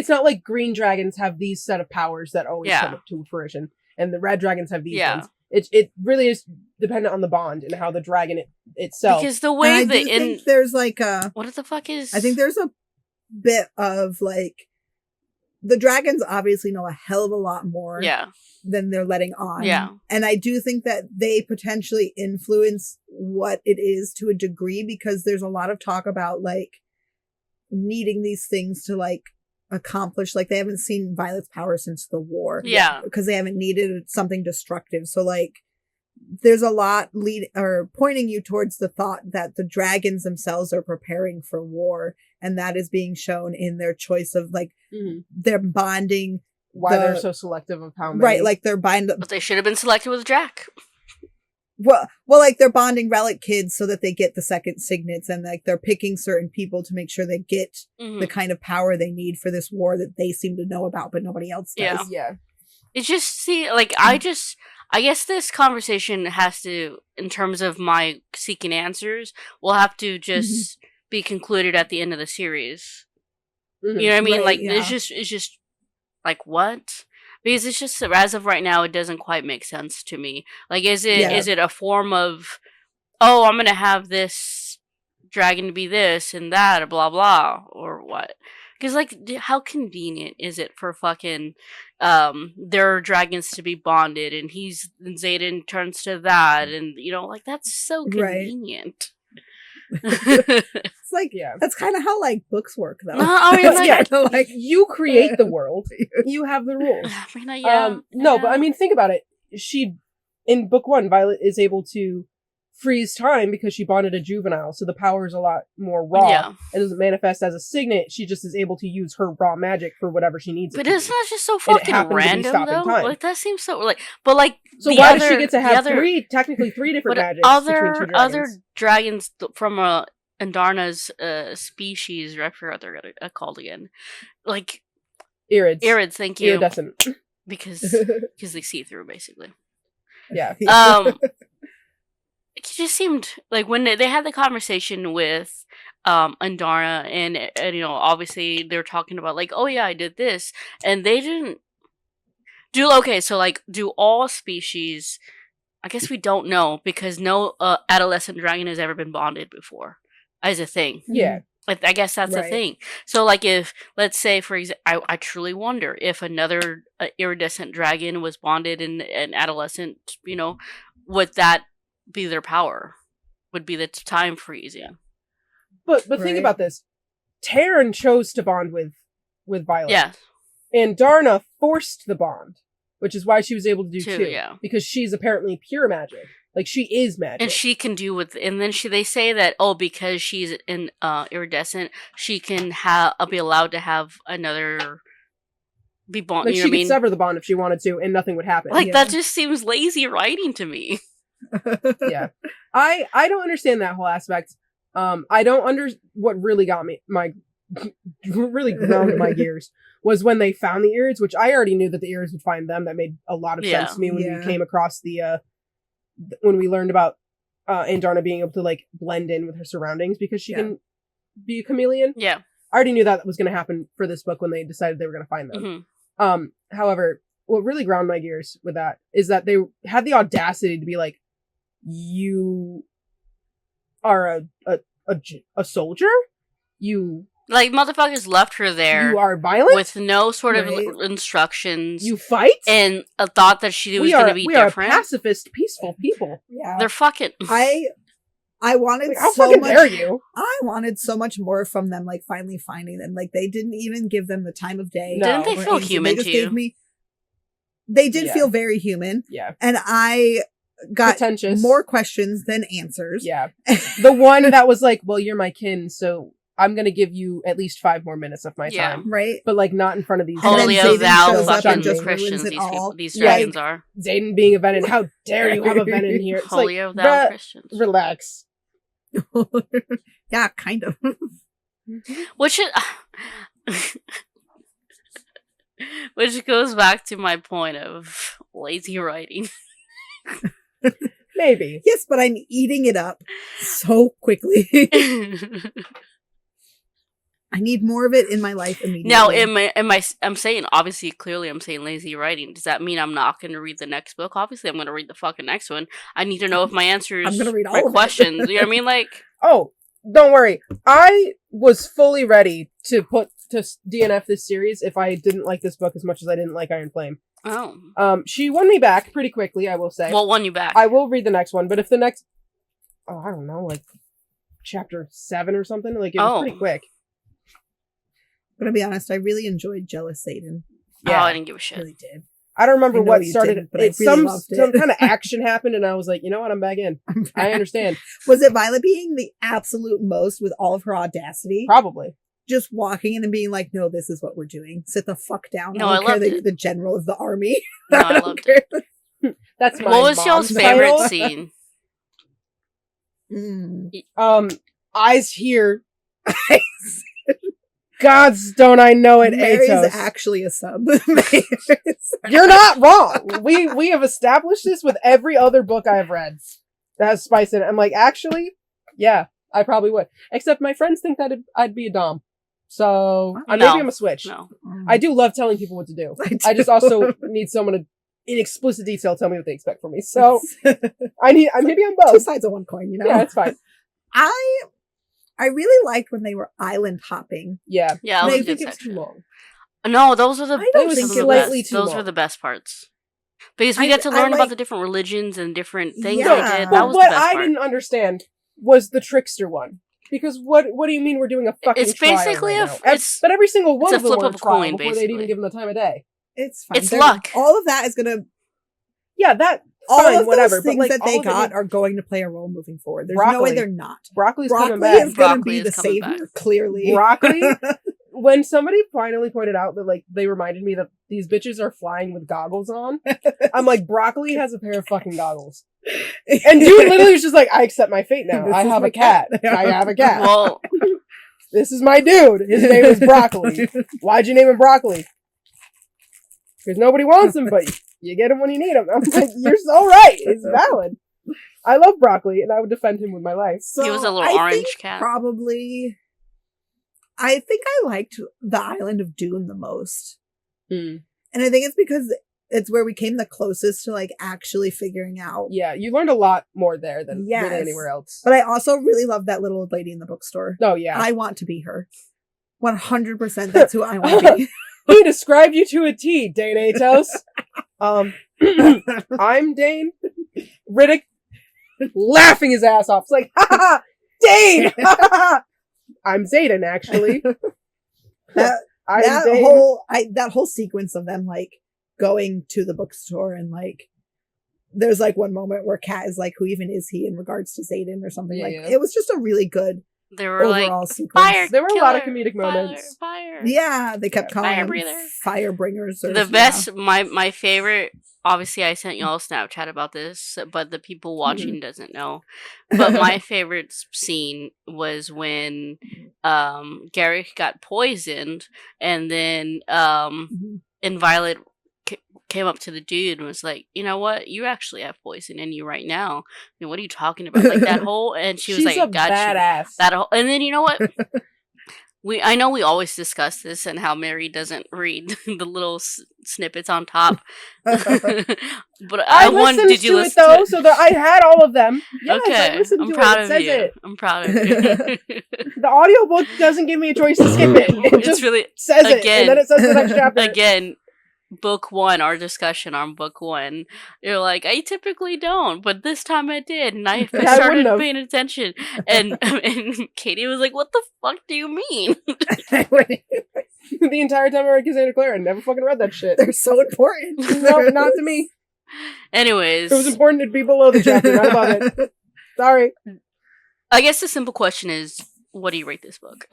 not like green dragons have these set of powers that always come up to fruition, and the red dragons have these ones. It really is dependent on the bond and how the dragon itself. Because the way there's like a what the fuck is I think there's a bit of like the dragons obviously know a hell of a lot more than they're letting on. Yeah. And I do think that they potentially influence what it is to a degree, because there's a lot of talk about like needing these things to like accomplish, like they haven't seen Violet's power since the war. Yeah. Because they haven't needed something destructive. So like there's a lot pointing you towards the thought that the dragons themselves are preparing for war, and that is being shown in their choice of like their bonding. Why they're so selective of how many. Right, like they're But they should have been selected with Jack. Well, like they're bonding relic kids so that they get the second signets, and like they're picking certain people to make sure they get the kind of power they need for this war that they seem to know about, but nobody else does. Yeah. It's just, I guess this conversation has to, in terms of my seeking answers, will have to just be concluded at the end of the series. You know what I mean? Right, it's just like, what? Because it's just, as of right now, it doesn't quite make sense to me. Like, is it a form of, oh, I'm going to have this dragon to be this and that, or blah, blah, or what? Because, like, how convenient is it for fucking their dragons to be bonded, and Xaden turns to that, and, like, that's so convenient. It's like, that's kind of how, like, books work, though. No, I mean, like, you create the world. You have the rules. But I mean, think about it. In book 1, Violet is able to freeze time because she bonded a juvenile, so the power is a lot more raw. It doesn't manifest as a signet. She just is able to use her raw magic for whatever she needs. But isn't that just so fucking random, though? Time. Like, that seems so but like, so why does she get to have technically three different magics between two dragons? Other dragons from Andarna's species, I forgot what they're called again. Like Irids, thank you. Iridescent. Because they see through, basically. Yeah. It just seemed like when they had the conversation with Andarna, and obviously they're talking about like, oh yeah, I did this, and they didn't do all species? I guess we don't know, because no adolescent dragon has ever been bonded before as a thing. Yeah. I guess that's a thing. So, like, if, let's say, for example, I truly wonder if another iridescent dragon was bonded in an adolescent, would that be their power? Would be the time freeze, But think about this. Taryn chose to bond with Violet. Yeah. And Darna forced the bond, which is why she was able to do two. Yeah. Because she's apparently pure magic. Like, she is magic. And she can do with, and then they say that, because she's iridescent, she can be allowed to have another, be bond. Like, you she know what I could mean? sever the bond if she wanted to, and nothing would happen. Like, that just seems lazy writing to me. Yeah. I don't understand that whole aspect. I don't what really got me, really ground my gears, was when they found the Irids, which I already knew that the Irids would find them. That made a lot of sense to me when we came across when we learned about Andarna being able to, like, blend in with her surroundings because she can be a chameleon. Yeah. I already knew that was going to happen for this book when they decided they were going to find them. Mm-hmm. However, what really ground my gears with that is that they had the audacity to be like, you are a soldier? You... Like, motherfuckers left her there. You are violent? With no sort of instructions. You fight? And a thought that she was going to be different. We are pacifist, peaceful people. Yeah. They're fucking... I wanted how so fucking much... dare you? I wanted so much more from them, like, finally finding them. Like, they didn't even give them the time of day. No. Didn't they feel human to you? They did feel very human. Yeah. And I got pretentious. More questions than answers. Yeah. The one that was like, well, you're my kin, so I'm going to give you at least 5 more minutes of my time. Right. But, like, not in front of these Holier thou fucking just Christians, ruins these dragons are. Zayden being a Venin. How dare you have a Venin here? It's Holier like, thou Christians. Relax. Yeah, kind of. Which goes back to my point of lazy writing. Maybe. Yes, but I'm eating it up so quickly. I need more of it in my life immediately. Now, I'm saying, obviously, clearly I'm saying lazy writing. Does that mean I'm not going to read the next book? Obviously, I'm going to read the fucking next one. I need to know if my answers, I'm gonna read all my of it. questions. You know what I mean? Like, oh, don't worry. I was fully ready to DNF this series if I didn't like this book as much as I didn't like Iron Flame. oh. She won me back pretty quickly, I will say. What won you back? I will read the next one, but if the next... Oh, I don't know, like, chapter 7 or something? Like, it was pretty quick. But to be honest, I really enjoyed Jealous Satan. Yeah. Oh, I didn't give a shit. I really did. I don't remember what started it, but I really loved it. Some kind of action happened, and I was like, you know what, I'm back in. I understand. Was it Violet being the absolute most with all of her audacity? Probably. Just walking in and being like, no, this is what we're doing. Sit the fuck down. No, I don't I care loved that it. you're the general of the army. No, I loved it. That's my What was y'all's mom's favorite title. scene? Eyes here. Gods, don't I know it, Mary's Atos. actually a sub. You're not wrong. We have established this with every other book I've read that has spice in it. I'm like, actually, yeah, I probably would. Except my friends think that I'd be a dom. So maybe I'm a switch. No. I do love telling people what to do. I just also need someone to, in explicit detail, tell me what they expect from me. So maybe I'm both. Two sides of one coin, you know? Yeah, it's fine. I really liked when they were island hopping. Yeah. Yeah, I was a think good it was too section. long. No, those were the. I don't those think were it the was slightly best. too Those long. were the best parts because we I- get to I learn like- about the different religions and different things Yeah. they did. But That was what the best I part. didn't understand was the trickster one. Because what do you mean we're doing a fucking It's trial basically right a- now? it's- But every single one it's a of them flip were of a trial coin, before they'd even basically. give them the time of day. It's fine. It's luck. All of that is going to... Yeah, that All fine, of whatever. those things but like, that they all of it- got are going to play a role moving forward. There's no Broccoli. way they're not. Broccoli's coming Broccoli back. is going to Broccoli be the is coming savior, back. clearly. Broccoli. When somebody finally pointed out that, like, they reminded me that these bitches are flying with goggles on, I'm like, Broccoli has a pair of fucking goggles. And dude literally was just like, I accept my fate now. This I is have my a cat. cat. I have a cat. Well, This is my dude. His name is Broccoli. Why'd you name him Broccoli? Because nobody wants him, but you get him when you need him. I'm like, you're so right. It's valid. I love Broccoli, and I would defend him with my life. So he was a little I orange think cat. Probably... I think I liked the island of Dune the most. Mm. And I think it's because it's where we came the closest to, like, actually figuring out. Yeah, you learned a lot more there than Yes. really anywhere else. But I also really love that little old lady in the bookstore. Oh, yeah. I want to be her. 100% that's who I want to be. He described you to a T, Dane Atos. I'm Dane. Riddick laughing his ass off. It's like, ha ha ha, Dane! Ha ha ha! I'm Zayden, actually. that whole sequence of them like going to the bookstore and like there's like one moment where Kat is like, who even is he in regards to Zayden or something it was just a really good There were overall like sequence. fire. There were killer, a lot of comedic moments. Fire. Yeah, they kept calling Fire them breather. fire bringers. The best, my favorite. Obviously, I sent y'all a Snapchat about this, but the people watching doesn't know. But my favorite scene was when Garrick got poisoned, and then and Violet came up to the dude and was like, "You know what? You actually have poison in you right now. I mean, what are you talking about? Like that whole?" And she was She's like, a "Got badass." you." That whole, and then you know what? I know we always discuss this and how Mary doesn't read the little snippets on top. But I listened did you to listen it though, to it? so that I had all of them. Yes, Okay, I listened I'm to proud it. It of says you. it. I'm proud of you. The audiobook doesn't give me a choice to skip it. It It's just really says it, and then it says the next chapter. again. Book 1, our discussion on book 1, you're like, I typically don't, but this time I did, and I started paying attention. And Katie was like, "What the fuck do you mean?" The entire time I read Cassandra Clare, I never fucking read that shit. They're so important. No, not to me. Anyways, It was important to be below the chapter, not above it. Sorry. I guess the simple question is, what do you rate this book?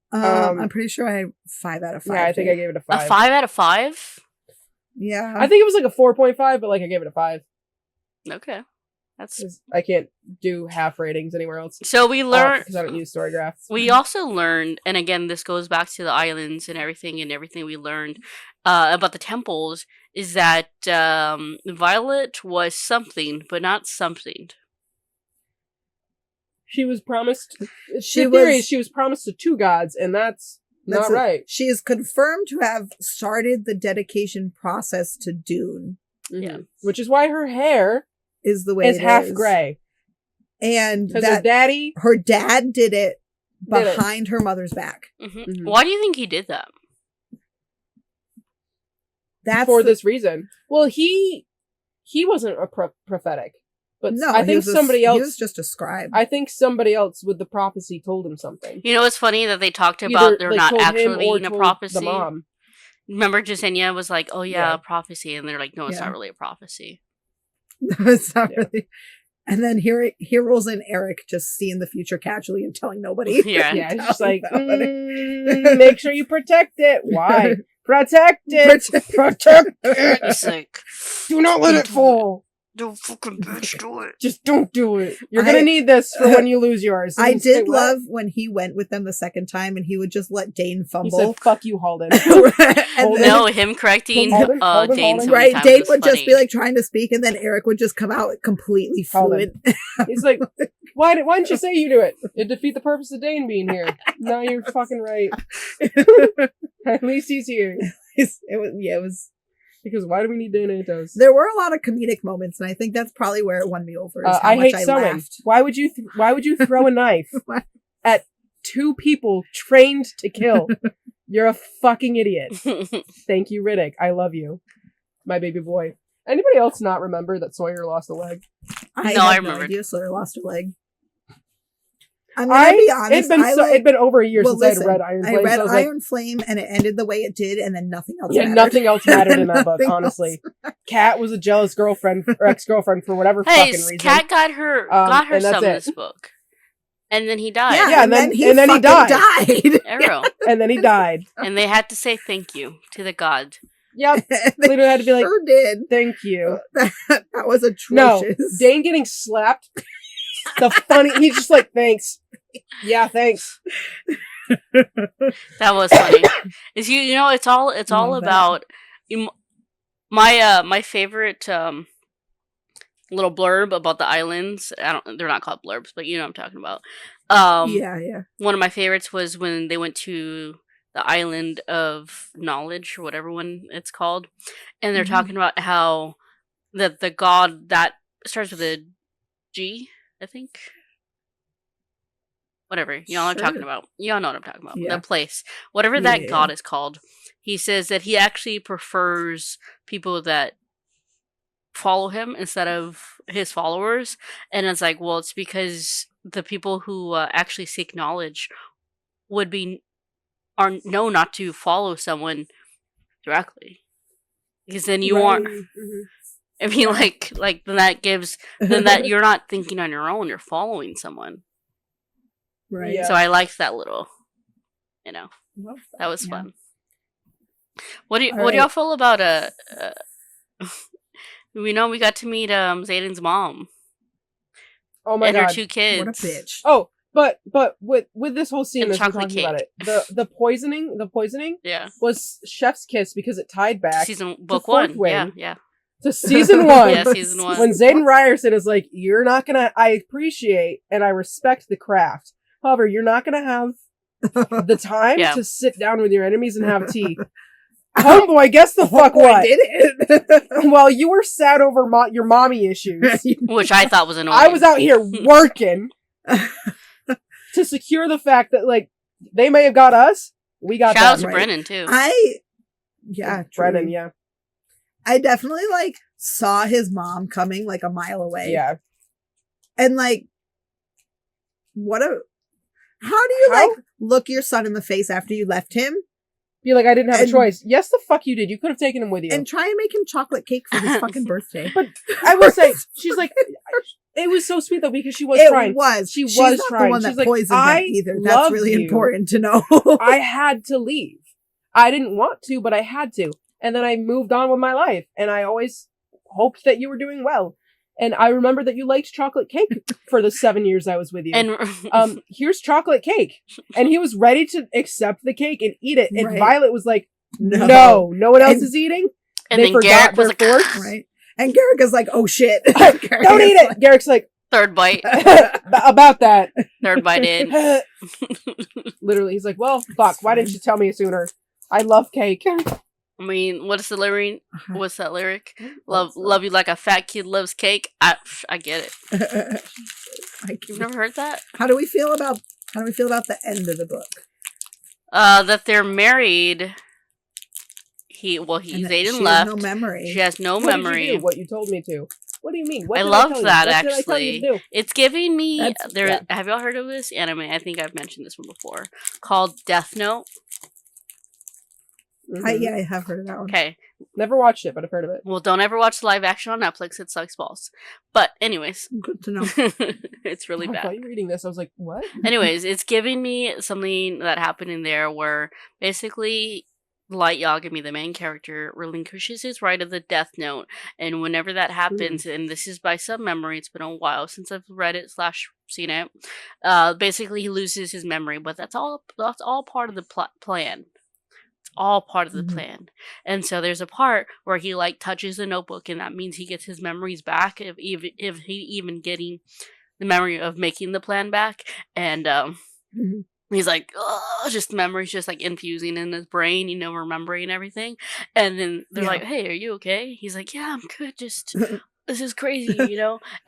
I'm pretty sure I 5 out of 5. Yeah, I think I gave it a 5. A 5 out of 5? Yeah. I think it was like a 4.5, but like I gave it a 5. Okay. That's I can't do half ratings anywhere else. So we learned because I don't use Storygraph. We also learned, and again, this goes back to the islands and everything we learned about the temples, is that Violet was something, but not something. She was promised. She was promised to 2 gods, and that's not right. She is confirmed to have started the dedication process to Dune. Mm-hmm. Yeah, which is why her hair is the way it's half gray, and that her dad did it behind her mother's back. Mm-hmm. Mm-hmm. Why do you think he did that? That's for this reason. Well, he wasn't a prophetic. But no, I think somebody else. He was just a scribe. I think somebody else with the prophecy told him something. You know, it's funny that they talked about they're not actually being a prophecy. The mom. Remember, Jasenia was like, "Oh yeah, a prophecy," and they're like, "No, it's not really a prophecy." No, it's not really. And then here rolls in Eric, just seeing the future casually and telling nobody. Yeah, he's just like, make sure you protect it. Why? Protect it. Protect it. It's like, do not let it fall. Don't fucking bitch do it. Just don't do it. You're gonna need this for when you lose yours. I did love when he went with them the second time and he would just let Dane fumble. He said, "Fuck you, Holden." No, him correcting Dane. So right, Dane would just be like trying to speak, and then Eric would just come out completely fluent. He's like, "Why didn't you say you do it? It'd defeat the purpose of Dane being here." No, you're fucking right. At least he's here. It was. Because why do we need Dane Atos? There were a lot of comedic moments, and I think that's probably where it won me over. Is how I much hate sewing. Why would you throw a knife at 2 people trained to kill? You're a fucking idiot. Thank you, Riddick. I love you, my baby boy. Anybody else not remember that Sawyer lost a leg? I remember. No idea Sawyer lost a leg. I'm gonna be honest. It'd been over a year since I had read Iron Flame. I read Iron Flame, and it ended the way it did, and then nothing else. Yeah, nothing else mattered in that book. Honestly, Kat was a jealous girlfriend or ex-girlfriend for whatever fucking reason. Kat got her some in this book, and then he died. Yeah, and then he died. Arrow, and then he died, and they had to say thank you to the god. Yep, they had to be like, sure did. Thank you. That was atrocious. No, Dane getting slapped. He's just like, thanks. Yeah, thanks. That was funny. Is you know it's all about my favorite little blurb about the islands. They're not called blurbs, but you know what I'm talking about. Yeah. One of my favorites was when they went to the island of knowledge or whatever one it's called, and they're talking about how the god that starts with a G, I think. Whatever. Y'all know what I'm talking about. Y'all know what I'm talking about. Yeah. The place. Whatever that god is called. He says that he actually prefers people that follow him instead of his followers. And it's like, well, it's because the people who actually seek knowledge know not to follow someone directly, because then you aren't. Mm-hmm. I mean, like then that you're not thinking on your own. You're following someone. Right. Yeah. So I liked that little, Love that was yeah. fun. What do All y'all feel about we know we got to meet Zayden's mom Oh my and god. her 2 kids. What a bitch. Oh, but with this whole scene And as we're chocolate talking about cake. it, the poisoning Yeah. was Chef's kiss because it tied back Book fourth 1. wing. Yeah. to season 1. Yeah, season 1. When Zayden Ryerson is like, you're not gonna, I appreciate and I respect the craft. However, you're not gonna have the time Yeah. to sit down with your enemies and have tea. Homeboy, guess the fuck Homeboy what? did it. While you were sad over your mommy issues, Which I thought was annoying. I was out here working to secure the fact that, like, they may have got us, we got Shout out them. to right. Brennan too. Yeah, Brennan, truly. yeah. I definitely, like, saw his mom coming, like, a mile away. Yeah. And, like, how do you, like, look your son in the face after you left him Be like, I didn't have a And- choice. Yes, the fuck you did. You could have taken him with you. and try and make him chocolate cake for his fucking birthday? But I will say, she's like, it was so sweet though because she was It trying. was. She She's was not trying. the one She's that like, poisoned I him either. That's love really you. important to know. I had to leave. I didn't want to, but I had to. And then I moved on with my life. And I always hoped that you were doing well. And I remember that you liked chocolate cake for the 7 years I was with you. And Here's chocolate cake. And he was ready to accept the cake and eat it. And Right. Violet was like, No. no one else And- is eating. and They then forgot Garrick was their like, forks. Right. And Garrick is like, oh shit. Don't eat it. Garrick's like, third bite, about that. third bite in. Literally, he's like, well, fuck, why didn't you tell me sooner? I love cake. I mean, what's the lyric? What's that lyric? Love Love you like a fat kid loves cake. I get it. I You've never heard that? How do we feel about the end of the book? That they're married. And that she Zayden has left. no memory. She has no What did you memory. do? What you told me to. What do you mean? What I did love tell you? that, What did I tell you to do? It's giving me That's- there. yeah. Have y'all heard of this anime? I think I've mentioned this one before. Called Death Note. Mhm. Yeah, I have heard of that one. Okay. Never watched it, but I've heard of it. Well, don't ever watch the live action on Netflix. It sucks balls. But anyways, Good to know. it's really I bad. thought you were reading this. I was like, what? Anyways, it's giving me something that happened in there where basically Light Yagami, the main character, relinquishes his right of the Death Note, and whenever that happens, and this is by some memory, it's been a while since I've read it / seen it. Basically, he loses his memory, but that's all part of the plan. It's all part of the Mhm. plan. And so there's a part where he like touches the notebook, and that means he gets his memories back, if he even getting the memory of making the plan back, and Mhm. he's like, oh, just memories just like infusing in his brain, remembering everything. And then they're Yeah. like, hey, are you okay? He's like, yeah, I'm good. Just, this is crazy,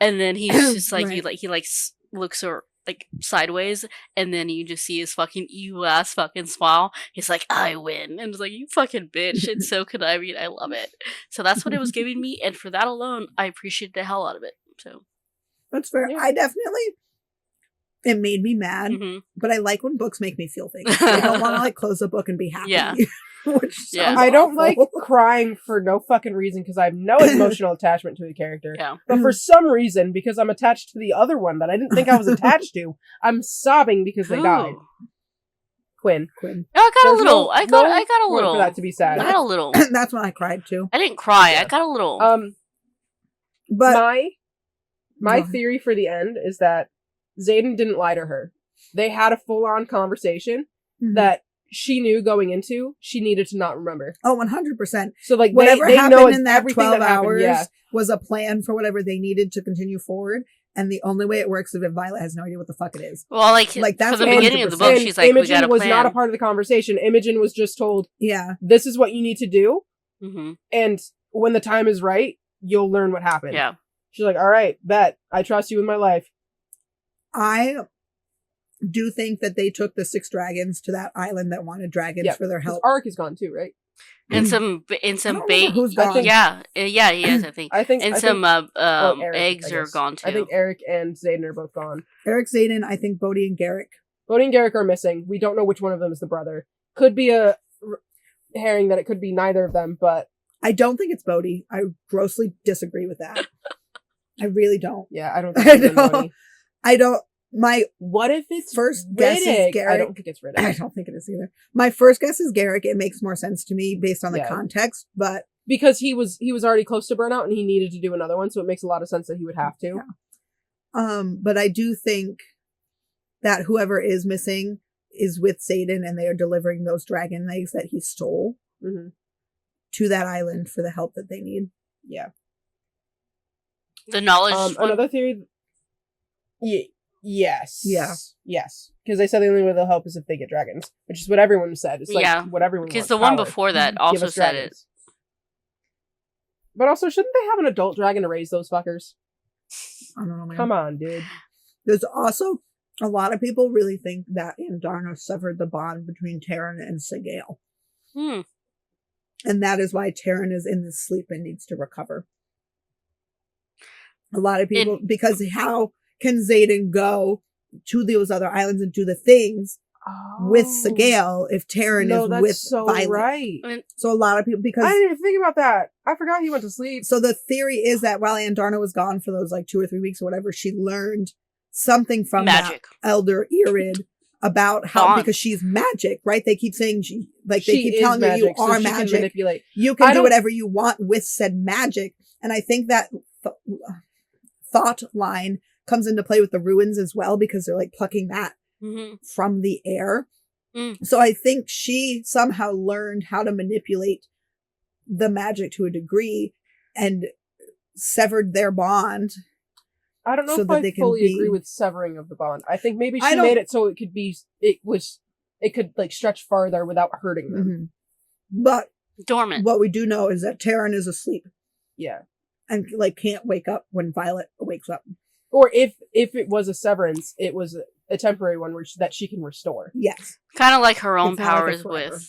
And then he's just like, Right. he looks like sideways, and then you just see his fucking evil ass fucking smile. He's like, I win. And it's like, you fucking bitch. It's so conniving. I love it. So that's what it was giving me. And for that alone, I appreciate the hell out of it. So, That's fair. Yeah. I definitely. It made me mad, mhm. but I like when books make me feel things. I don't want to like close a book and be happy. Yeah. Which Yeah. sounds I don't awful. like crying for no fucking reason because I have no emotional attachment to the character. Yeah. But for some reason, because I'm attached to the other one that I didn't think I was attached to, I'm sobbing because they died. Ooh. Quinn. Quinn. No, I got There's a little. no- I got a point little. for that to be I sad. got a little. That's when I cried too. I didn't cry. I got a little. But My Go ahead. theory for the end is that Zayden didn't lie to her. They had a full-on conversation Mhm. that she knew going into she needed to not remember. 100%. So like Whatever they know happened in that everything 12 that happened, hours yeah. was a plan for whatever they needed to continue forward. And the only way it works is if Violet has no idea what the fuck it is. Well, like that's from the what beginning of the book, And she's like, "We Imogen got a was plan." not a part of the conversation. Imogen was just told, Yeah. this is what you need to do, Mm-hmm. and when the time is right, you'll learn what happened. Yeah. She's like, all right, bet. I trust you with my life. I do think that they took the 6 dragons to that island that wanted dragons Yeah, for their Because help. Ark is gone too, right? And some bait. who's gone. Yeah, he is. I think. I think. And I some think, Eric, eggs I are guess. gone too. I think Eric and Zayden are both gone. Eric, Zayden, I think Bodhi and Garrick. Bodhi and Garrick are missing. We don't know which one of them is the brother. Could be a herring that it could be neither of them, but I don't think it's Bodhi. I grossly disagree with that. I really don't. yeah, I don't think it's Bodhi. I don't. My What if it's first Riddick? guess is Garrick. I don't think it's Riddick. I don't think it is either. My first guess is Garrick. It makes more sense to me based on the context, but Because he was already close to burnout and he needed to do another one, so it makes a lot of sense that he would have to. Yeah. But I do think that whoever is missing is with Zayden and they are delivering those dragon eggs that he stole to that island for the help that they need. Yeah. The knowledge. Another theory. Yes. Yeah. Yes. Because they said the only way they'll help is if they get dragons, which is what everyone said. It's like what everyone because wants. the one power. before that Give also us said dragons. But also, shouldn't they have an adult dragon to raise those fuckers? I don't know, man. Come on, dude. There's also a lot of people really think that Andarno severed the bond between Terran and Sigale. And that is why Terran is in this sleep and needs to recover. A lot of people, because how can Zayden go to those other islands and do the things with Sigale if Terran is with so Violet? Right. So a lot of people, because I didn't even think about that. I forgot he went to sleep. So the theory is that while Andarno was gone for those like 2 or 3 weeks or whatever, she learned something from magic. That elder Irid about how, because she's magic, right? They keep saying they keep telling her you are magic. Can manipulate. You can do whatever you want with said magic. And I think that thought line comes into play with the ruins as well, because they're like plucking that from the air. So I think she somehow learned how to manipulate the magic to a degree and severed their bond. I don't know if I fully agree with severing of the bond. I think maybe she made it so it could like stretch farther without hurting them. But dormant. What we do know is that Terran is asleep. Yeah. And like can't wake up when Violet wakes up. Or if it was a severance, it was a temporary one that she can restore. Yes. Kind of like her own powers with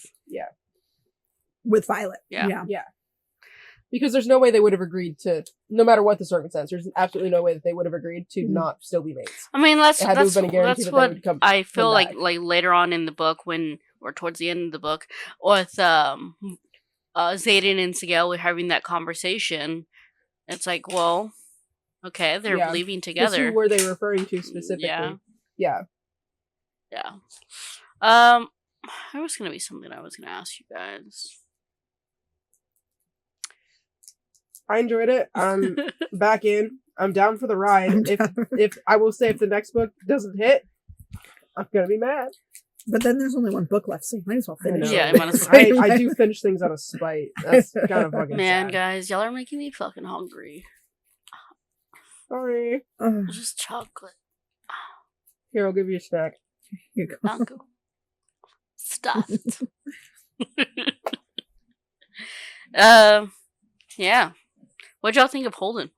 Violet. Yeah. Because there's no way they would have agreed to, no matter what the circumstance, there's absolutely no way that they would have agreed to not still be mates. I mean, that's what I feel like later on in the book or towards the end of the book, with Zayden and Sigale were having that converstion. It's like, well, okay, they're leaving together. Who were they referring to specifically? Yeah. There was going to be something I was going to ask you guys. I enjoyed it. I'm back in. I'm down for the ride. If I will say, if the next book doesn't hit, I'm gonna be mad. But then there's only one book left, so you might as well finish. Yeah, I do finish things out of spite. That's kind of fucking sad. Guys, y'all are making me fucking hungry. Sorry. Just chocolate. Here, I'll give you a snack. Here you go. Uncle. Stuffed. Yeah. What'd y'all think of Holden?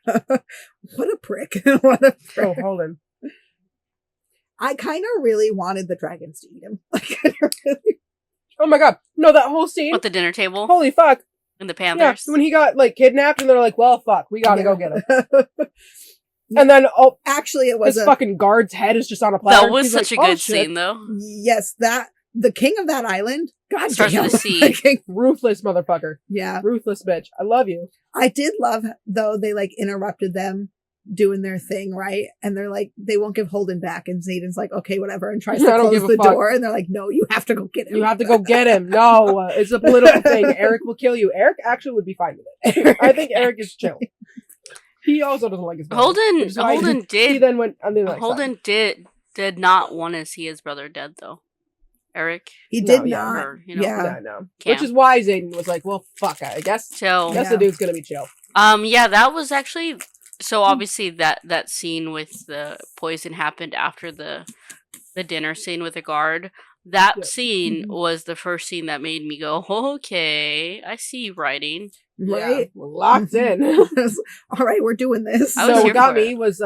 What a prick. What a prick. Oh, Holden. I kind of really wanted the dragons to eat him. Oh my god. No, that whole scene. At the dinner table? Holy fuck. And the Panthers? Yeah, when he got, kidnapped and they're like, well, fuck, we gotta go get him. And then, actually, it was his fucking guard's head is just on a platter. That was such a good scene, though. Yes, the king of that island, God starts damn, with a C. Ruthless motherfucker. Yeah. Ruthless bitch. I love you. I did love, though, they, interrupted them doing their thing, right? And they're like, they won't give Holden back. And Zayden's like, okay, whatever, and tries to close the door. And they're like, no, you have to go get him. You have to go get him. No, it's a political thing. Eric will kill you. Eric actually would be fine with it. I think Eric is chill. He also doesn't like his brother. Holden did. He then went on the next Holden side. did not want to see his brother dead, though. Eric. He did not. Or, Yeah, no. Which is why Zayden was like, well, fuck, I guess. So, the dude's gonna be chill. Yeah, that was actually, so obviously that scene with the poison happened after the dinner scene with the guard. That scene was the first scene that made me go, okay, I see writing. Right? Yeah, locked in. All right, we're doing this. So what got me was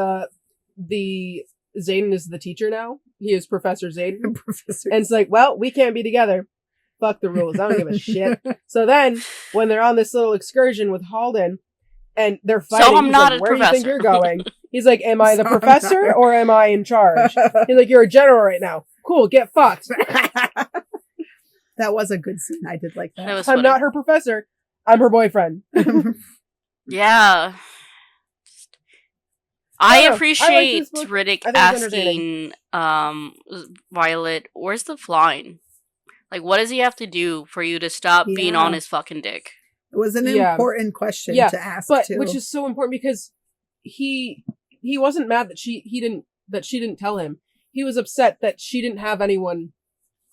the Zayden is the teacher now. He is Professor Zayden. And it's like, well, we can't be together. fuck the rules. I don't give a shit. So then, when they're on this little excursion with Halden, and they're fighting, So I'm he's not like, a where do you think professor." you're going? He's like, am I the So I'm professor not- or am I in charge? He's like, you're a general right now. Cool, get fucked. That was a good scene. I did like That that. was I'm funny. not her professor. I'm her boyfriend. Yeah. I I don't know. I like appreciate this book. Riddick I think it's entertaining. asking Violet, where's the flying? Like, what does he have to do for you to stop being Yeah. on his fucking dick? It was an Yeah. important question Yeah, to ask But too. which is so important because he wasn't mad that she didn't tell him. He was upset that she didn't have anyone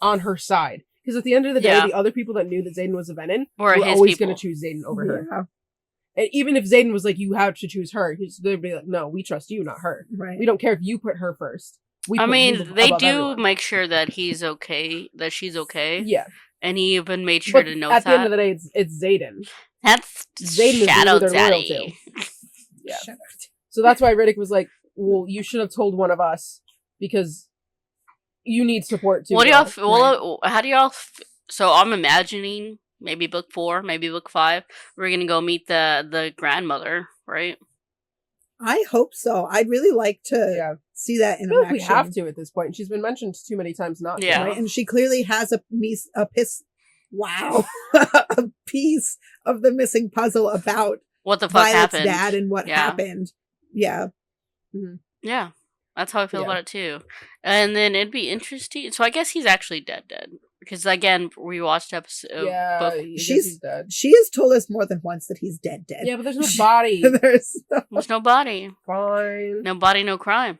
on her side. Because at the end of the day, Yeah. the other people that knew that Zayden was a Venom Or were his always people. going to choose Zayden over her. Yeah, And even if Zayden was like, you have to choose her, they'd be like, no, we trust you, not her. right. We don't care if you put her first. We I put mean, you they above do everyone. make sure that he's okay, that she's okay. Yeah. And he even made sure But to note at the end of that. the day, it's Zayden. That's Zayden is Shadow who they're loyal Daddy. to. Yeah. Shut up. So that's why Riddick was like, well, you should have told one of us because you need support too. What do y'all? girl." Well, how do y'all? So I'm imagining maybe book 4, maybe book 5. We're gonna go meet the grandmother, right? I hope so. I'd really like to Yeah. see that I feel like interaction. we have to at this point. She's been mentioned too many times not to. Yeah. Right? And she clearly has a piece a piece of the missing puzzle about What the fuck Violet's happened? dad and what Yeah. happened. Yeah. Yeah, that's how I feel Yeah. about it too. And then it'd be interesting. So I guess he's actually dead, because again, we watched episode. Yeah, book. I guess She's- he's dead. She has told us more than once that he's dead. Yeah, but there's no body. There's There's no body, Fine. no body, no crime.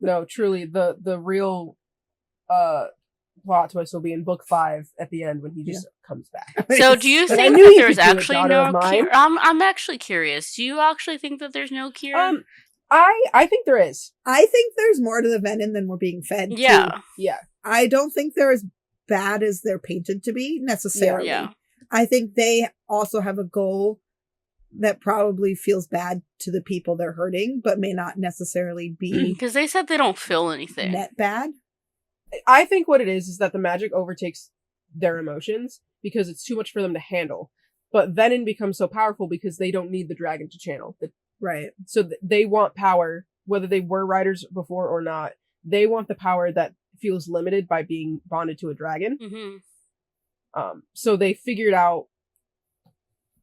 No, truly, the real plot twist will be in book 5 at the end when he just comes back. So do you But I think knew that you there's could do it, actually daughter no of mine. cure? I'm actually curious. Do you actually think that there's no cure? I think there is. I think there's more to the venom than we're being fed. yeah, too. Yeah. I don't think they're as bad as they're painted to be necessarily. Yeah. I think they also have a goal that probably feels bad to the people they're hurting, but may not necessarily be because they said they don't feel anything. net bad. I think what it is that the magic overtakes their emotions because it's too much for them to handle. But Venom becomes so powerful because they don't need the dragon to channel. Right. So they want power, whether they were riders before or not. They want the power that feels limited by being bonded to a dragon. Mm-hmm. So they figured out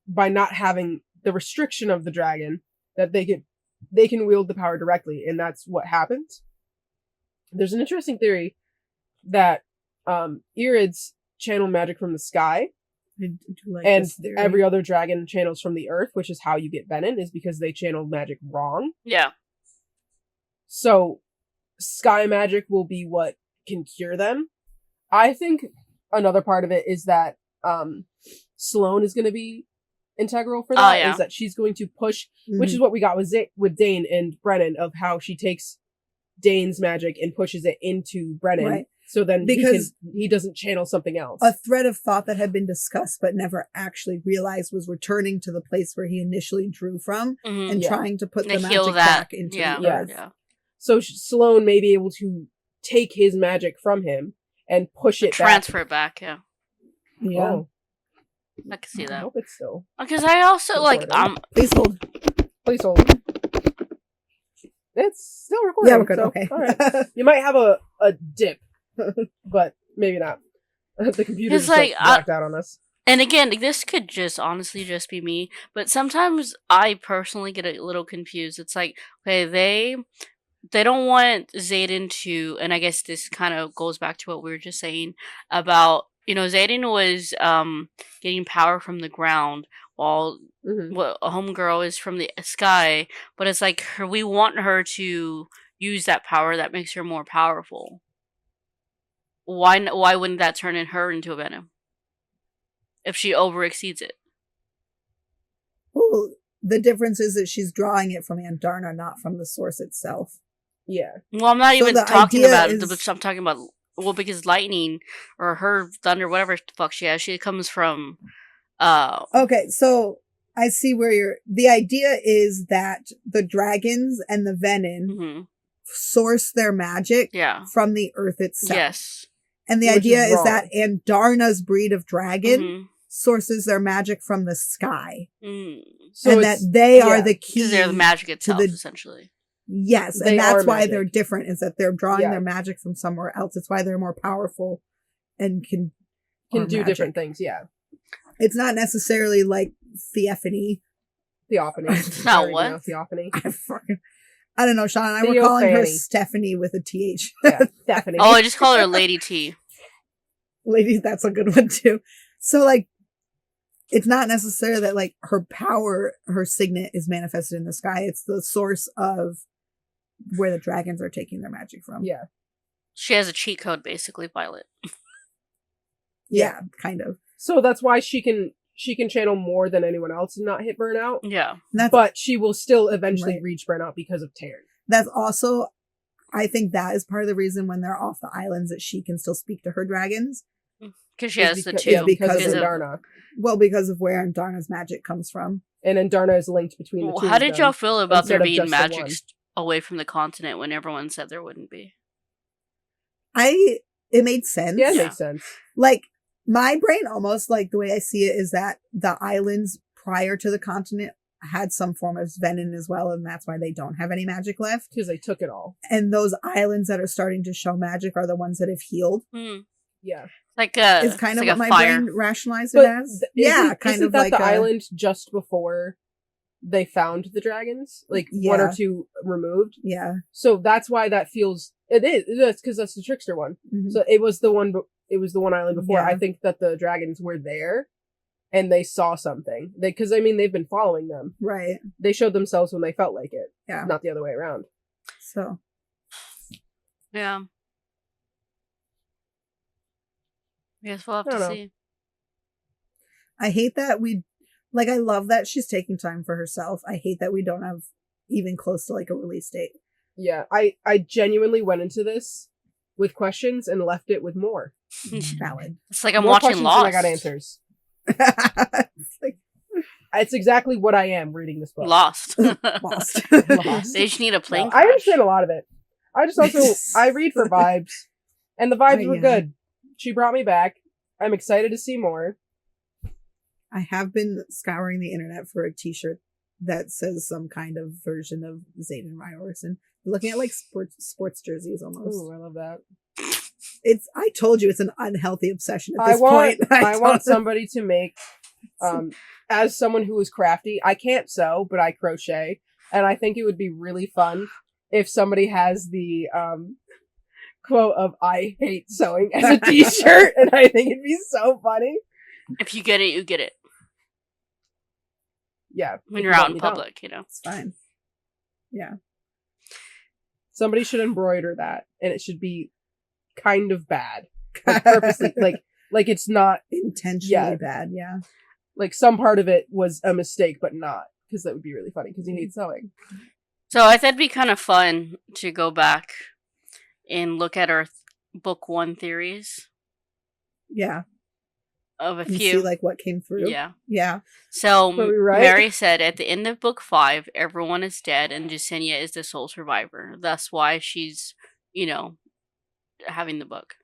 by not having the restriction of the dragon that they can wield the power directly, and that's what happens. There's an interesting theory that Irids channel magic from the sky, I do like and this theory. every other dragon channels from the earth, which is how you get Venom, is because they channel magic wrong. Yeah. So sky magic will be what can cure them. I think another part of it is that Sloane is going to be integral for that. yeah. Is that she's going to push, Mhm. which is what we got with Dane and Brennan, of how she takes Dane's magic and pushes it into Brennan. Right. So then Because- he doesn't channel something else. a thread of thought that had been discussed but never actually realized was returning to the place where he initially drew from Mm-hmm. and Yeah. trying to put To the heal magic that. back into Yeah. the Yeah. earth. Yeah. So Sloane may be able to take his magic from him and push it Transfer it back. Yeah. back. Yeah. Oh, I can see I that. hope it's still. Because I also Recording. Please hold. Please hold. It's still recording. Yeah, we're good. so, Okay. All right. You might have a dip, but maybe not. The computer It's just like, blacked out on us. And again, this could just honestly just be me, but sometimes I personally get a little confused. It's like, okay, they don't want Zayden to, and I guess this kind of goes back to what we were just saying about, Zayden was getting power from the ground while Mhm. what a homegirl is from the sky, but it's like we want her to use that power that makes her more powerful. Why wouldn't that turn her into a Venom? If she overexceeds it. Well, the difference is that she's drawing it from Andarna, not from the source itself. Yeah. Well, I'm not So even the talking idea about is- I'm talking about, because lightning or her thunder, whatever the fuck she has, she comes from, Okay, so I see where the idea is that the dragons and the venom mhm. source their magic Yeah. from the earth itself. Yes. And the Which idea is is wrong. that Andarna's breed of dragon Mhm. sources their magic from the sky. Mm. So And it's- that they are yeah. the key. Because they're the magic itself, the- essentially. Yes, They and that's are why magic. they're different, is that they're drawing Yeah. their magic from somewhere else. It's why they're more powerful and can do magic. different things. Yeah. It's not necessarily like Theophany. Theophany. No, I don't even what? know Theophany. I don't know, Sean and I were calling her Theophany. Stephanie with a TH. Yeah, Stephanie. Oh, I just call her Lady T. Ladies, that's a good one too. So like, it's not necessarily that like her power, her signet is manifested in the sky. It's the source of where the dragons are taking their magic from. Yeah. She has a cheat code, basically, Violet. Yeah, kind of. So that's why she can channel more than anyone else and not hit burnout. Yeah. And that's, But she will still eventually Right. reach burnout because of Taryn. that's also, I think that is part of the reason when they're off the islands that she can still speak to her dragons. Because she Is has the because- two. Yeah, because Because of of- Andarna. Well, because of where Andarna's magic comes from. And Andarna is linked between the two How of did them. y'all feel about instead there of being just the magic one. away from the continent when everyone said there wouldn't be? It made sense. Yeah, it Yeah. makes sense. Like, my brain almost, like, the way I see it is that the islands prior to the continent had some form of venom as well, and that's why they don't have any magic left. Because they took it all. And those islands that are starting to show magic are the ones that have healed. Hmm. Yeah. Like Is kind of like what a my fire. brain rationalized But it as. isn't kind of that like the a, island just before they found the dragons? Like one or Yeah. two removed. Yeah. So that's why that feels it is. That's because that's the trickster one. Mhm. So it was the one. It was the one island before. Yeah. I think that the dragons were there, and they saw something. Because I mean they've been following them. Right. They showed themselves when they felt like it. Yeah. Not the other way around. So, Yeah. I guess we'll have I to don't know. see. I hate that I love that she's taking time for herself. I hate that we don't have even close to like a release date. Yeah, I genuinely went into this with questions and left it with more. Valid. It's like I'm More watching questions Lost. than I got answers. It's like, It's exactly what I am reading this book. Lost. lost. Lost. They just need a plane No, crash. I understand a lot of it. I just also I read for vibes, and the vibes Oh, were yeah. good. She brought me back. I'm excited to see more. I have been scouring the internet for a t-shirt that says some kind of version of Zayden Ryorson. and looking at like sports jerseys almost. Ooh, I love that. I told you it's an unhealthy obsession at I this want point. I want somebody to make as someone who is crafty. I can't sew, but I crochet, and I think it would be really fun if somebody has the quote of "I hate sewing" as a t-shirt, and I think it'd be so funny. If you get it, you get it. Yeah, When if you're you out don't, in you don't. public, you know. It's fine. Yeah. Somebody should embroider that, and it should be kind of bad, like purposely, like it's not Intentionally Yeah. bad, yeah. like some part of it was a mistake, but not, because that would be really funny because he hates sewing. So I thought it'd be kind of fun to go back and look at our book one theories Yeah. of a And few. see like what came through. Yeah. Yeah. So Were we right? Mary said at the end of book 5, everyone is dead and Jasenia is the sole survivor. That's why she's, having the book.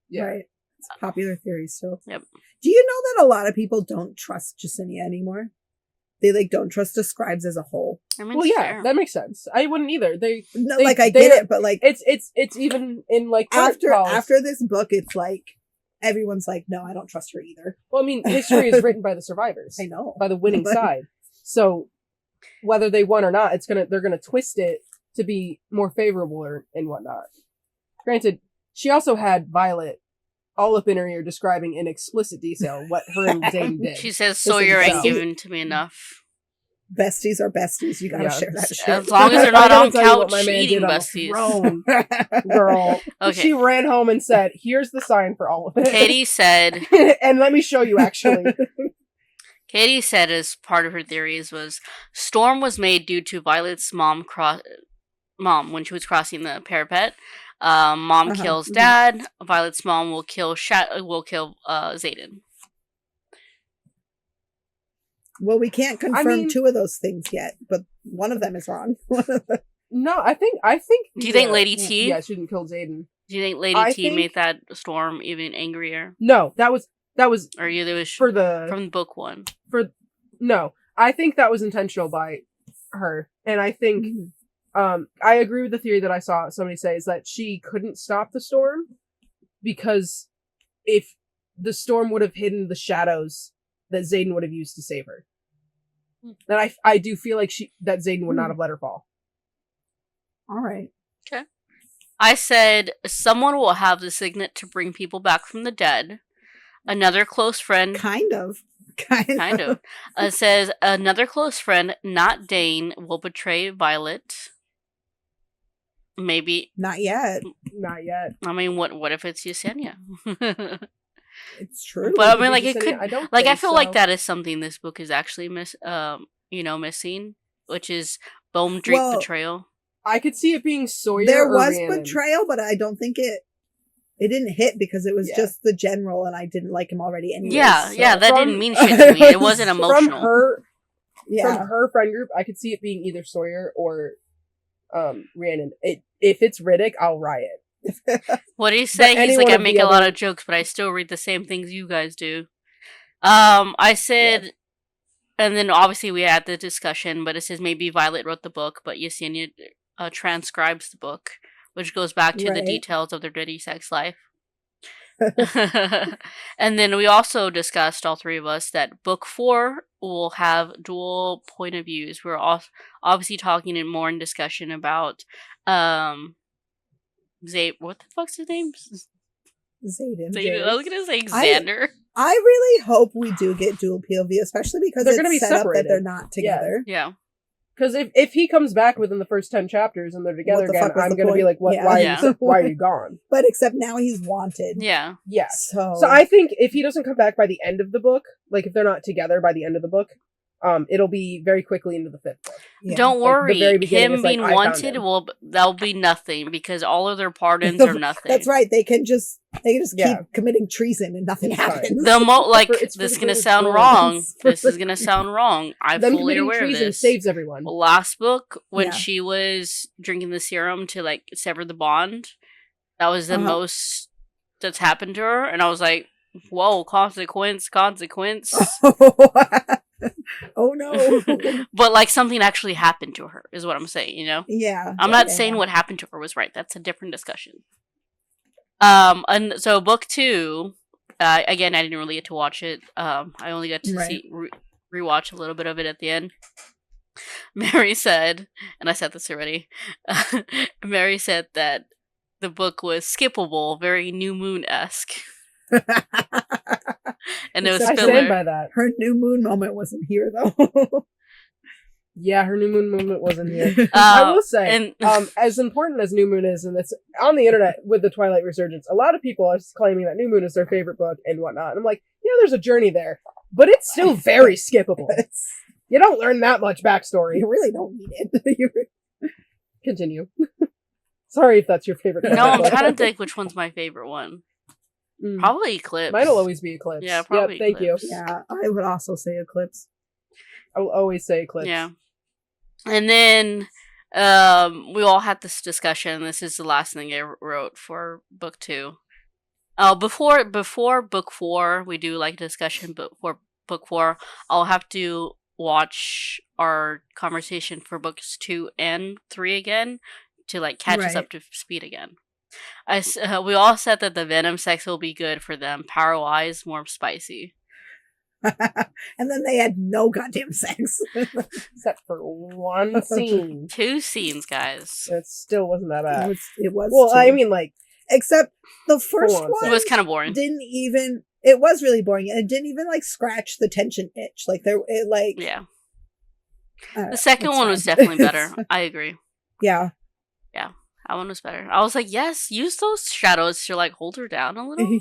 Yeah. Right. It's a popular theory still. Yep. Do you know that a lot of people don't trust Jasenia anymore? They don't trust the scribes as a whole. I mean, Well, it's yeah, fair. that makes sense. I wouldn't either. No, They- I they get are- it, but It's even in like credit calls. after this book, it's like everyone's like, no, I don't trust her either. Well, I mean, history is written by the survivors, I know. by the winning But- side. So whether they won or not, they're gonna twist it to be more favorable and whatnot. Granted, she also had Violet all up in her ear describing in explicit detail what her and Zane did. She says is Sawyer ain't dumb. given to me enough. Besties are besties. You gotta Yeah. share that shit. As long as they're I not gotta on tell you what couch my man eating did on the besties. throne, girl. Okay. She ran home and said, "Here's the sign for all of it." Katie said and let me show you. Actually, Katie said as part of her theories was Storm was made due to Violet's mom when she was crossing the parapet. Mom Uh-huh. kills Mhm. dad. Violet's mom will kill Zayden. Well, we can't confirm mean- two of those things yet, but one of them is wrong. no, I think. Do you think Lady T? Yeah, she didn't kill Zayden. Do you think Lady T made that storm even angrier? No, that was Or you there was for the from book one. No, I think that was intentional by her, and I think I agree with the theory that I saw somebody say is that she couldn't stop the storm because if the storm would have hidden the shadows that Xaden would have used to save her. And I do feel like that Xaden would not have let her fall. All right. Okay. I said someone will have the signet to bring people back from the dead. Another close friend. Kind of. Says another close friend, not Dane, will betray Violet. Maybe. Not yet. I mean, what if it's Yesenia? It's true. But I mean, like, it could. I feel so. like that is something this book is actually missing, which is Bone Drake betrayal. I could see it being Sawyer. There was Rhiannon. betrayal, but I don't think it didn't hit because it was just the general, and I didn't like him already anyway. Yeah, that didn't mean shit to me. It wasn't emotional. From her friend group, I could see it being either Sawyer or Rhiannon. If it's Riddick, I'll riot. What do you say? He's like, I make a lot of jokes, but I still read the same things you guys do. I said, and then obviously we had the discussion, but it says maybe Violet wrote the book, but Yesenia transcribes the book, which goes back to the details of their dirty sex life. And then we also discussed, all three of us, that book 4 will have dual point of views. We're obviously talking in discussion about what the fuck's his name? Xaden. I was gonna say Xander. I really hope we do get dual POV, especially because they're it's going to be set separated. up that they're not together. Yeah. Because if he comes back within the first 10 chapters and they're together again, I'm going to be like, what? Yeah. Why are you gone? But except now he's wanted. Yeah. Yeah. So I think if he doesn't come back by the end of the book, like if they're not together by the end of the book, it'll be very quickly into the 5th book. Yeah. Don't worry, him being wanted that'll be nothing because all of their pardons are nothing. That's right. They can just keep committing treason and nothing happens. This is gonna sound wrong. This is gonna sound wrong. I'm fully aware of this. Saves everyone. Last book when she was drinking the serum to like sever the bond, that was the most that's happened to her, and I was like, "Whoa, consequence." Oh no. But like something actually happened to her is what I'm saying, you know? Yeah. I'm not saying what happened to her was right. That's a different discussion. And so book 2, again, I didn't really get to watch it. I only got to rewatch a little bit of it at the end. Mary said, and I said this already, Mary said that the book was skippable, very New Moon-esque. And it was I stand by that. Her new moon moment wasn't here though. Yeah, her new moon moment wasn't here. I will say, as important as New Moon is, and it's on the internet with the Twilight Resurgence, a lot of people are claiming that New Moon is their favorite book and whatnot. And I'm like, yeah, there's a journey there, but it's still very skippable. You don't learn that much backstory. You really don't need it. Continue. Sorry if that's your favorite. No, I'm trying to think which one's my favorite one. Probably Eclipse. Mine'll always be Eclipse. Yeah, probably Thank Eclipse. you. Yeah, I would also say Eclipse. I will always say Eclipse. Yeah. And then we all had this discussion. This is the last thing I wrote for book 2. Before book 4, we do like discussion, but for book 4, I'll have to watch our conversation for books 2 and 3 again to like catch us up to speed again. We all said that the Venom sex will be good for them. Power-wise, more spicy. And then they had no goddamn sex. Except for one scene. 2 scenes, guys. It still wasn't that bad. It was well, 2. I mean, like... Except the first one... It was kind of boring. It was really boring. And it didn't even, like, scratch the tension itch. Like, Yeah. The second one was definitely better. I agree. Yeah. Yeah. That one was better. I was like, yes, use those shadows to, like, hold her down a little.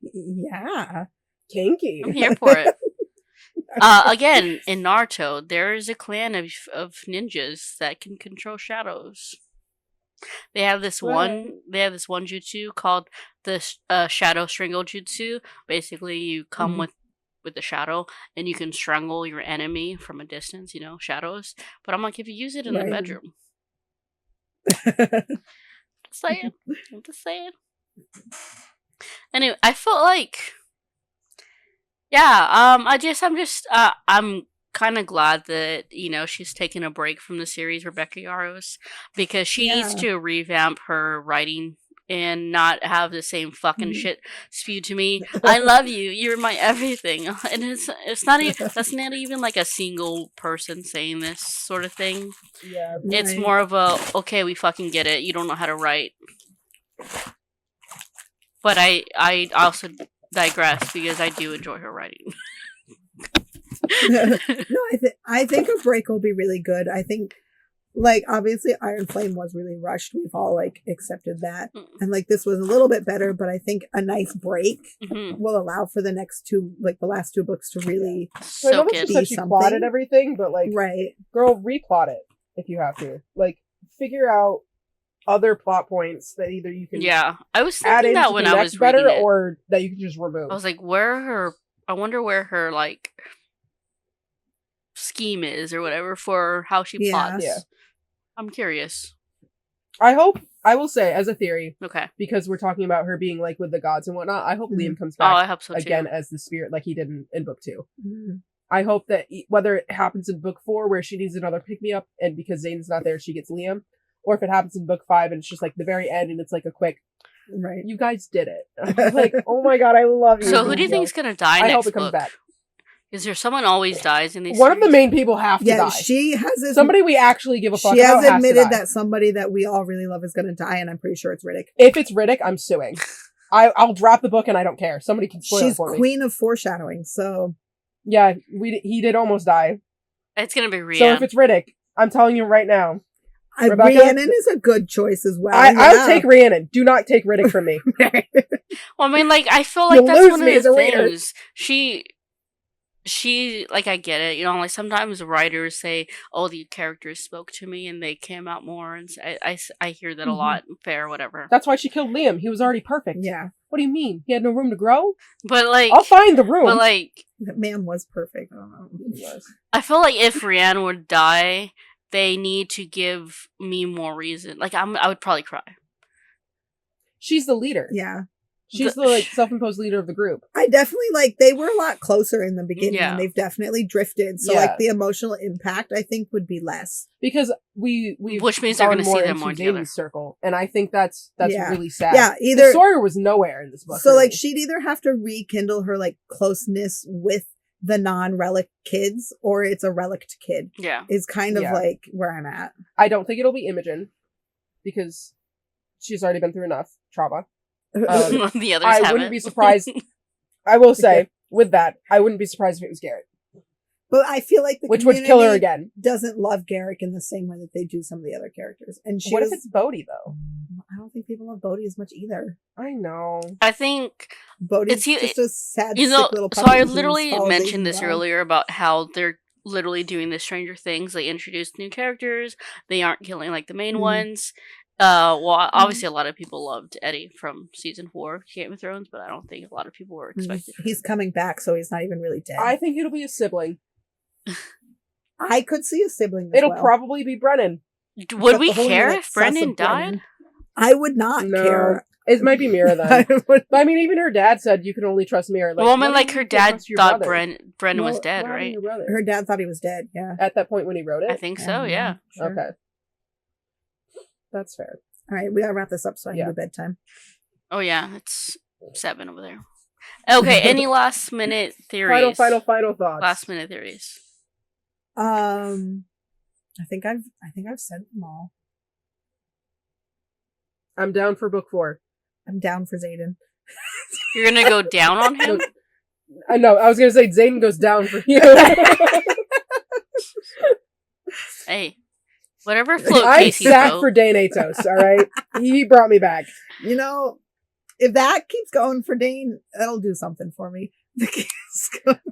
Yeah. Kinky. I'm here for it. Again, in Naruto, there is a clan of ninjas that can control shadows. They have this one jutsu called the Shadow Strangle Jutsu. Basically, you come with the shadow, and you can strangle your enemy from a distance, shadows. But I'm like, if you use it in the bedroom. I'm just saying. Anyway, I felt like, I'm kind of glad that, she's taken a break from the series, Rebecca Yarros, because she needs to revamp her writing and not have the same fucking shit spewed to me. I love you. You're my everything. And it's not even, that's not even like a single person saying this sort of thing. Yeah. It's more of a, okay, we fucking get it. You don't know how to write. But I also digress because I do enjoy her writing. No, I think a break will be really good. I think, like, obviously Iron Flame was really rushed. We've all, like, accepted that. And, like, this was a little bit better, but I think a nice break will allow for the next two, like, the last two books to really so I know that she said she plotted everything, but, like, girl, replot it if you have to. Like, figure out other plot points that either you can I was thinking that when I was reading it, or that you can just remove. I was like, I wonder where her, like, scheme is or whatever for how she plots. Yeah. I'm curious. I will say, as a theory, because we're talking about her being, like, with the gods and whatnot, I hope Liam comes back I hope so again as the spirit like he did in book 2. I hope that whether it happens in book 4 where she needs another pick-me-up and because Zane's not there she gets Liam, or if it happens in book 5 and it's just like the very end and it's like a quick, you guys did it. I'm like, oh my god, I love you. So who do you think is going to die next book? I hope it comes back. Is there someone always dies in these One series? of the main people have to die. She has somebody we actually give a fuck about. She has admitted that somebody that we all really love is going to die, and I'm pretty sure it's Riddick. If it's Riddick, I'm suing. I'll drop the book and I don't care. Somebody can spoil it for me. She's queen of foreshadowing, so... Yeah, he did almost die. It's going to be Rhiannon. So if it's Riddick, I'm telling you right now. Rhiannon is a good choice as well. I'll take Rhiannon. Do not take Riddick from me. Well, I mean, like, I feel like that's one of the things. She, like, I get it, like, sometimes writers say, oh, the characters spoke to me and they came out more, and I hear that a lot, fair, whatever. That's why she killed Liam. He was already perfect. Yeah. What do you mean? He had no room to grow? But, like... I'll find the room. But, like... That man was perfect. I don't know who he was. I feel like if Rhiannon would die, they need to give me more reason. Like, I would probably cry. She's the leader. Yeah. She's the like self-imposed leader of the group. I definitely they were a lot closer in the beginning and they've definitely drifted. So like the emotional impact I think would be less. Because we which means they're gonna see them more together. Circle. And I think that's really sad. Yeah, either Sawyer was nowhere in this book. So like she'd either have to rekindle her like closeness with the non-relic kids or it's a relict kid. Yeah. Is kind of like where I'm at. I don't think it'll be Imogen because she's already been through enough trauma. The others I wouldn't be surprised. I will say, with that, I wouldn't be surprised if it was Garrett. But I feel like the which would kill her again. Doesn't love Garrick in the same way that they do some of the other characters. And what if it's Bodhi though? I don't think people love Bodhi as much either. I know. I think Bodhi's just a sad, sick little puppy. So I literally mentioned this earlier about how they're literally doing the Stranger Things. They introduced new characters. They aren't killing like the main ones. Obviously a lot of people loved Eddie from season 4 Game of Thrones, but I don't think a lot of people were expecting. He's coming back, so he's not even really dead. I think it'll be a sibling. I could see a sibling. It'll probably be Brennan. Would we care if Brennan died? I would not care. It might be Mira then. I mean, even her dad said you can only trust Mira. Like, well, I mean, like her dad thought Brennan was dead, right? Her dad thought he was dead. Yeah. At that point when he wrote it, I think so. Yeah. Sure. Okay. That's fair. All right, we gotta wrap this up so I can go bedtime. Oh yeah, it's 7 over there. Okay, any last minute theories? Final thoughts. Last minute theories. I think I've said them all. I'm down for book 4. I'm down for Xaden. You're gonna go down on him? I know. I was gonna say Xaden goes down for you. Hey. Whatever float Casey's boat. I'm sad for Dane Atos, alright? He brought me back. You know, if that keeps going for Dane, that'll do something for me.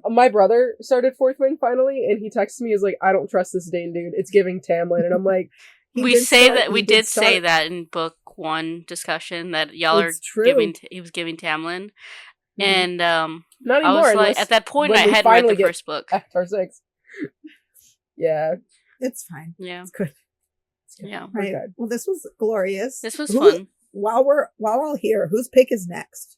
My brother started Fourth Wing finally, and he texted me, he's like, I don't trust this Dane dude. It's giving Tamlin. And I'm like... we did say that in book 1 discussion, that y'all are giving... He was giving Tamlin. And, not anymore, I was like, at that point, I had read the first book. Avatar 6. Yeah. It's fine. Yeah. It's good. Yeah. We're Right. good. Well, this was glorious. This was Who- fun. While we're all here, whose pick is next?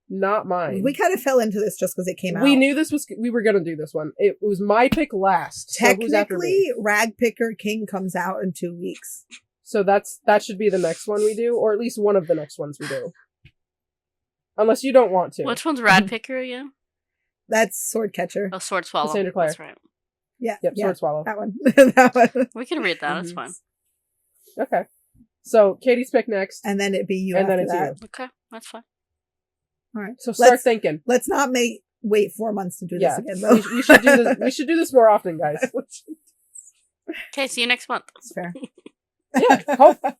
Not mine. We kind of fell into this just because it came out. We knew we were gonna do this one. It was my pick last. So who's after me? Technically, Rag Picker King comes out in 2 weeks. So that should be the next one we do, or at least one of the next ones we do. Unless you don't want to. Which one's Rad Picker again? That's Sword Catcher. Oh, Sword Swallow. Cassandra Clare. That's right. Yeah. Yep, yeah, Sword Swallow. that one. That one. We can read that. It's Mhm. fine. Okay. So Katie's pick next. And then it'd be you And after then it's that. you. Okay, that's fine. All right. So start Let's- thinking. Let's not wait 4 months to do Yeah. this again, though. We should do this. We should do this more often, guys. Okay, see you next month. That's fair. Yeah. Hope. All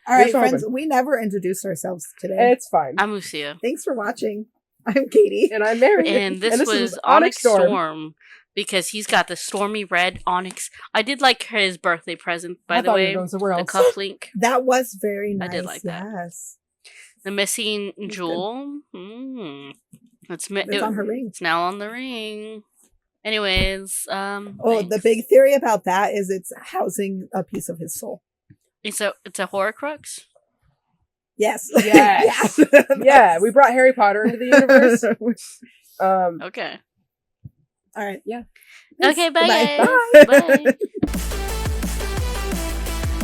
right, Here's hoping. friends. We never introduced ourselves today. It's fine. I'm Lucia. Thanks for watching. I'm Katie. And I'm Mary. And this was Onyx Storm because he's got the stormy red onyx. I did like his birthday present, by I the thought you way. were going somewhere The else. cufflink. That was very I nice. did like that. Yes. The missing It's jewel. It's on her ring. It's now on the ring. Anyways, Oh, the thanks. big theory about that is it's housing a piece of his soul. It's a Horcrux. Yes. Yes. Yeah. Yeah, we brought Harry Potter into the universe. Okay. All right. Yeah. Okay, bye Goodbye. guys. Bye.